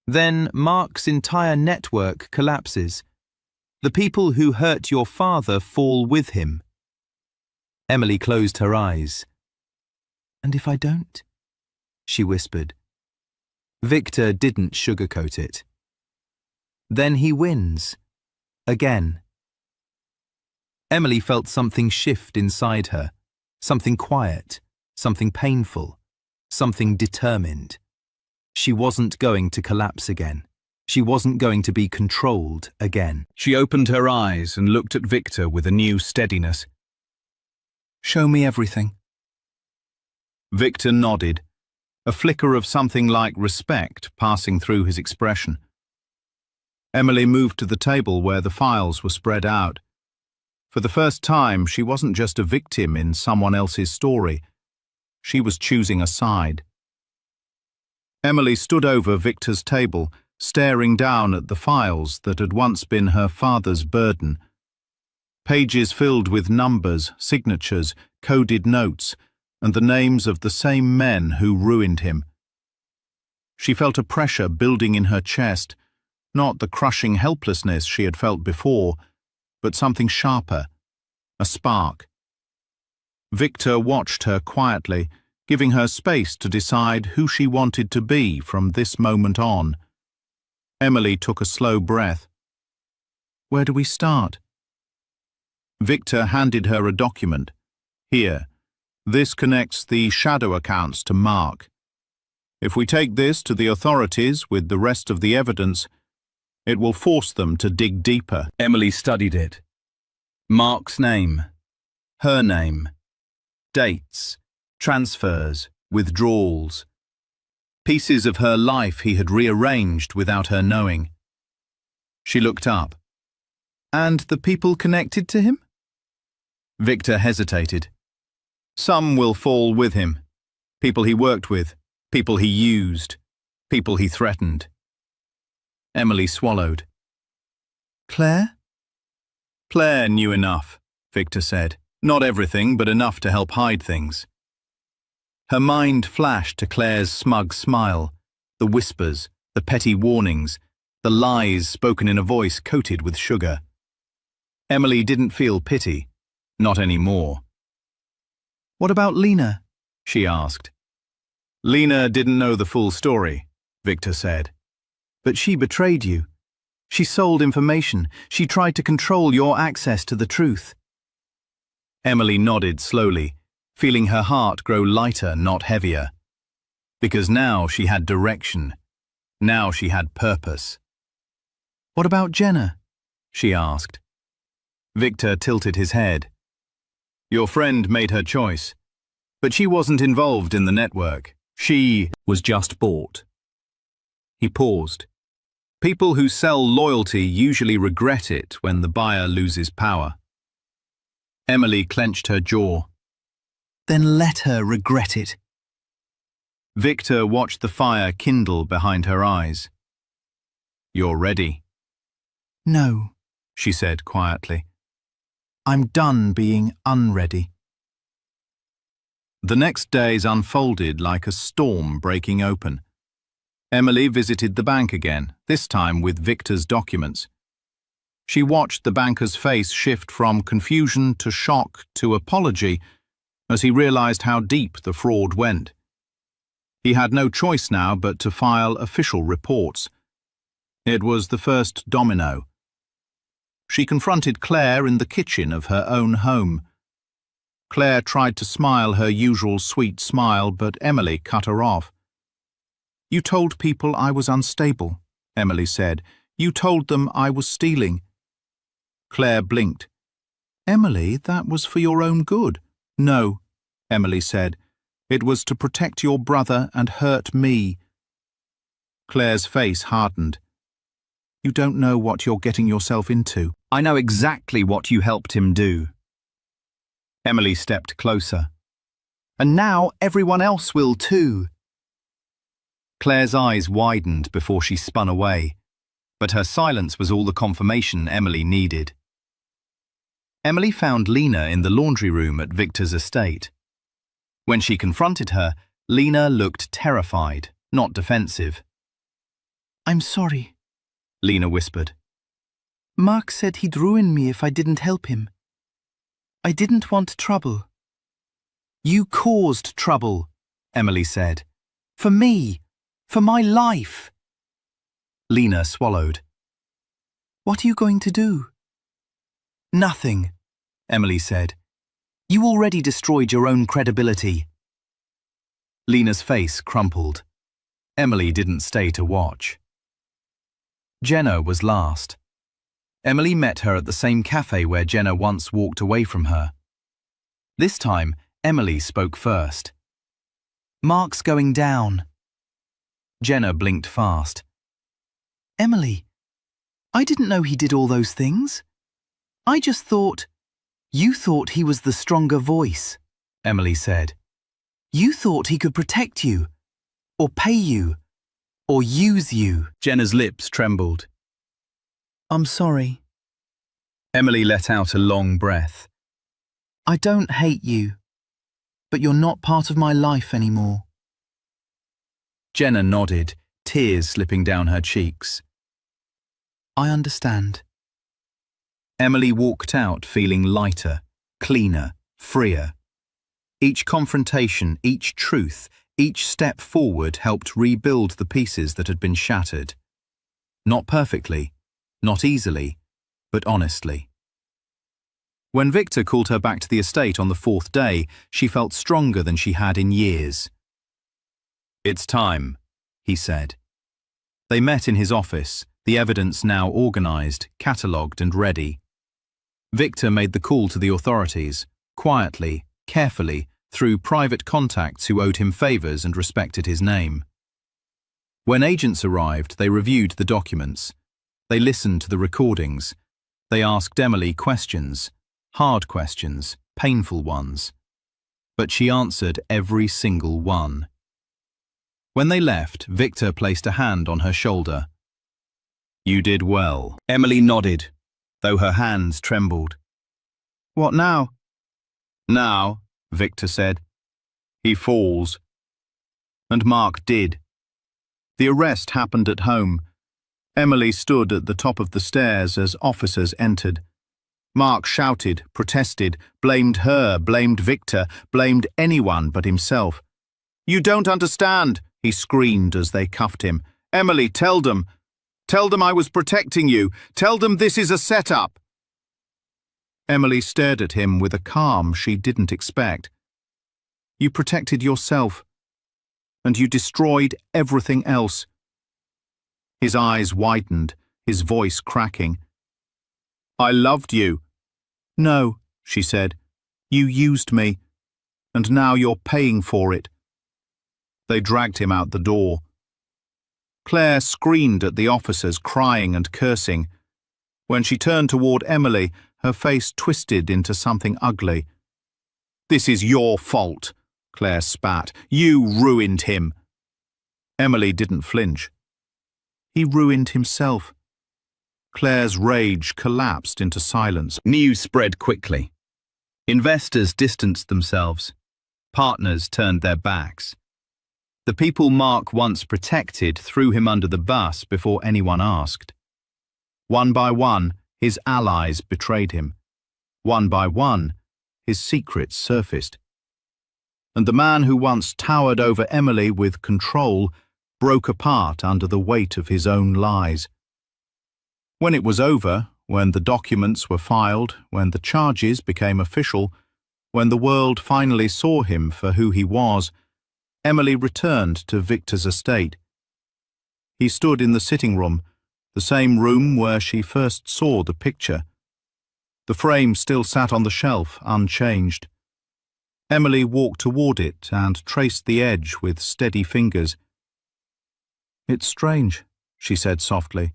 Then Mark's entire network collapses. The people who hurt your father fall with him. Emily closed her eyes. And if I don't? She whispered. Victor didn't sugarcoat it. Then he wins. Again. Emily felt something shift inside her, Something quiet, something painful, something determined. She wasn't going to collapse again. She wasn't going to be controlled again. She opened her eyes and looked at Victor with a new steadiness. Show me everything. Victor nodded, a flicker of something like respect passing through his expression. Emily moved to the table where the files were spread out. For the first time, she wasn't just a victim in someone else's story. She was choosing a side. Emily stood over Victor's table, staring down at the files that had once been her father's burden. Pages filled with numbers, signatures, coded notes, and the names of the same men who ruined him. She felt a pressure building in her chest, not the crushing helplessness she had felt before, but something sharper, a spark. Victor watched her quietly, giving her space to decide who she wanted to be from this moment on. Emily took a slow breath. Where do we start? Victor handed her a document. Here, this connects the shadow accounts to Mark. If we take this to the authorities with the rest of the evidence, it will force them to dig deeper. Emily studied it. Mark's name, her name, dates, transfers, withdrawals. Pieces of her life he had rearranged without her knowing. She looked up. And the people connected to him? Victor hesitated. Some will fall with him. People he worked with, people he used, people he threatened. Emily swallowed. Claire? Claire knew enough, Victor said. Not everything, but enough to help hide things. Her mind flashed to Claire's smug smile, the whispers, the petty warnings, the lies spoken in a voice coated with sugar. Emily didn't feel pity, not anymore. What about Lena? She asked. Lena didn't know the full story, Victor said. But she betrayed you. She sold information. She tried to control your access to the truth. Emily nodded slowly, feeling her heart grow lighter, not heavier. Because now she had direction. Now she had purpose. What about Jenna? She asked. Victor tilted his head. Your friend made her choice, but she wasn't involved in the network. She was just bought. He paused. People who sell loyalty usually regret it when the buyer loses power. Emily clenched her jaw. Then let her regret it. Victor watched the fire kindle behind her eyes. You're ready. No, she said quietly. I'm done being unready. The next days unfolded like a storm breaking open. Emily visited the bank again, this time with Victor's documents. She watched the banker's face shift from confusion to shock to apology as he realized how deep the fraud went. He had no choice now but to file official reports. It was the first domino. She confronted Claire in the kitchen of her own home. Claire tried to smile her usual sweet smile, but Emily cut her off. You told people I was unstable, Emily said. You told them I was stealing. Claire blinked. Emily, that was for your own good. No, Emily said. It was to protect your brother and hurt me. Claire's face hardened. You don't know what you're getting yourself into. I know exactly what you helped him do. Emily stepped closer. And now everyone else will too. Claire's eyes widened before she spun away, but her silence was all the confirmation Emily needed. Emily found Lena in the laundry room at Victor's estate. When she confronted her, Lena looked terrified, not defensive. I'm sorry, Lena whispered. Mark said he'd ruin me if I didn't help him. I didn't want trouble. You caused trouble, Emily said. For me. For my life. Lena swallowed. What are you going to do? Nothing, Emily said. You already destroyed your own credibility. Lena's face crumpled. Emily didn't stay to watch. Jenna was last. Emily met her at the same cafe where Jenna once walked away from her. This time, Emily spoke first. Mark's going down. Jenna blinked fast. Emily, I didn't know he did all those things. I just thought... You thought he was the stronger voice, Emily said. You thought he could protect you, or pay you, or use you. Jenna's lips trembled. I'm sorry. Emily let out a long breath. I don't hate you, but you're not part of my life anymore. Jenna nodded, tears slipping down her cheeks. I understand. Emily walked out feeling lighter, cleaner, freer. Each confrontation, each truth, each step forward helped rebuild the pieces that had been shattered. Not perfectly, not easily, but honestly. When Victor called her back to the estate on the 4th day, she felt stronger than she had in years. It's time, he said. They met in his office, the evidence now organised, catalogued and ready. Victor made the call to the authorities, quietly, carefully, through private contacts who owed him favours and respected his name. When agents arrived, they reviewed the documents. They listened to the recordings. They asked Emily questions, hard questions, painful ones. But she answered every single one. When they left, Victor placed a hand on her shoulder. You did well. Emily nodded, though her hands trembled. What now? Now, Victor said. He falls. And Mark did. The arrest happened at home. Emily stood at the top of the stairs as officers entered. Mark shouted, protested, blamed her, blamed Victor, blamed anyone but himself. You don't understand, he screamed as they cuffed him. Emily, tell them. Tell them I was protecting you. Tell them this is a setup. Emily stared at him with a calm she didn't expect. You protected yourself, and you destroyed everything else. His eyes widened, his voice cracking. I loved you. No, she said. You used me, and now you're paying for it. They dragged him out the door. Claire screamed at the officers, crying and cursing. When she turned toward Emily, her face twisted into something ugly. This is your fault, Claire spat. You ruined him. Emily didn't flinch. He ruined himself. Claire's rage collapsed into silence. News spread quickly. Investors distanced themselves. Partners turned their backs. The people Mark once protected threw him under the bus before anyone asked. One by one, his allies betrayed him. One by one, his secrets surfaced. And the man who once towered over Emily with control broke apart under the weight of his own lies. When it was over, when the documents were filed, when the charges became official, when the world finally saw him for who he was, Emily returned to Victor's estate. He stood in the sitting room, the same room where she first saw the picture. The frame still sat on the shelf, unchanged. Emily walked toward it and traced the edge with steady fingers. It's strange, she said softly.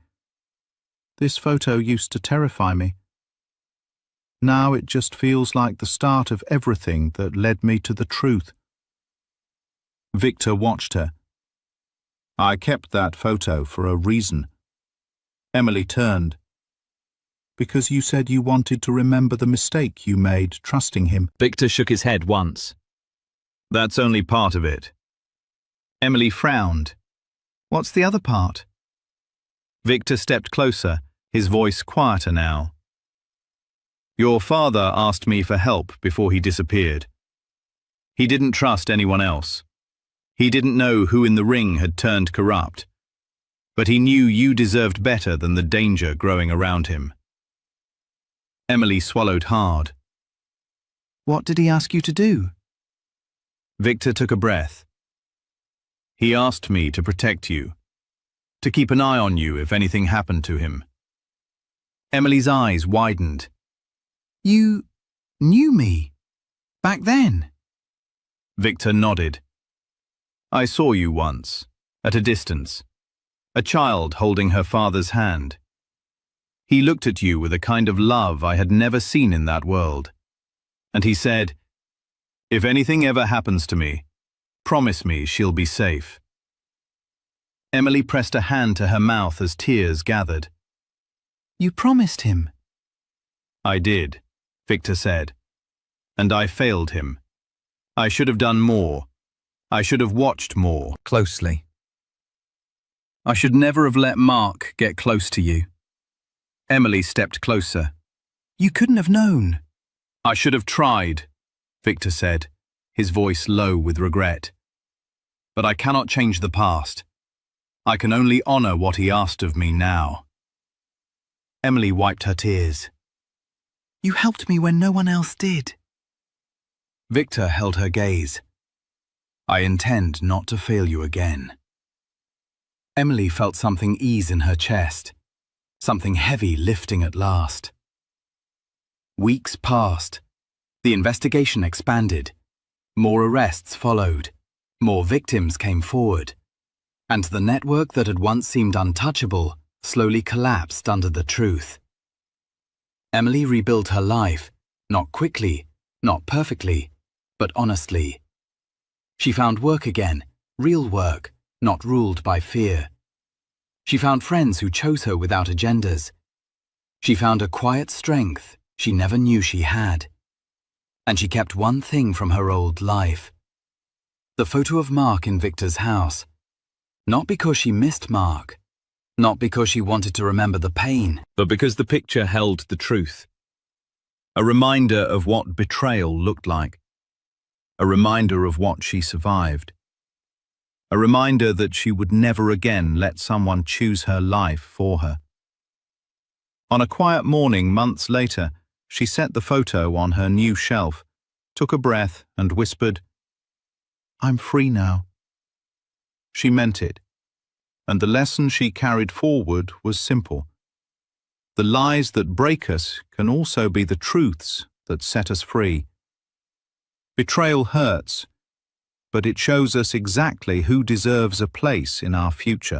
This photo used to terrify me. Now it just feels like the start of everything that led me to the truth. Victor watched her. I kept that photo for a reason. Emily turned. Because you said you wanted to remember the mistake you made trusting him. Victor shook his head once. That's only part of it. Emily frowned. What's the other part? Victor stepped closer, his voice quieter now. Your father asked me for help before he disappeared. He didn't trust anyone else. He didn't know who in the ring had turned corrupt. But he knew you deserved better than the danger growing around him. Emily swallowed hard. What did he ask you to do? Victor took a breath. He asked me to protect you, to keep an eye on you if anything happened to him. Emily's eyes widened. You knew me? Back then? Victor nodded. I saw you once, at a distance, a child holding her father's hand. He looked at you with a kind of love I had never seen in that world. And he said, "If anything ever happens to me, promise me she'll be safe." Emily pressed a hand to her mouth as tears gathered. You promised him? I did, Victor said. And I failed him. I should have done more. I should have watched more Closely. I should never have let Mark get close to you. Emily stepped closer. You couldn't have known. I should have tried, Victor said, his voice low with regret. But I cannot change the past. I can only honor what he asked of me now. Emily wiped her tears. You helped me when no one else did. Victor held her gaze. I intend not to fail you again. Emily felt something ease in her chest, something heavy lifting at last. Weeks passed. The investigation expanded. More arrests followed. More victims came forward. And the network that had once seemed untouchable slowly collapsed under the truth. Emily rebuilt her life, not quickly, not perfectly, but honestly. She found work again, real work, not ruled by fear. She found friends who chose her without agendas. She found a quiet strength she never knew she had. And she kept one thing from her old life. The photo of Mark in Victor's house. Not because she missed Mark. Not because she wanted to remember the pain. But because the picture held the truth. A reminder of what betrayal looked like. A reminder of what she survived. A reminder that she would never again let someone choose her life for her. On a quiet morning months later, she set the photo on her new shelf, took a breath and whispered, "I'm free now." She meant it, and the lesson she carried forward was simple. The lies that break us can also be the truths that set us free. Betrayal hurts, but it shows us exactly who deserves a place in our future.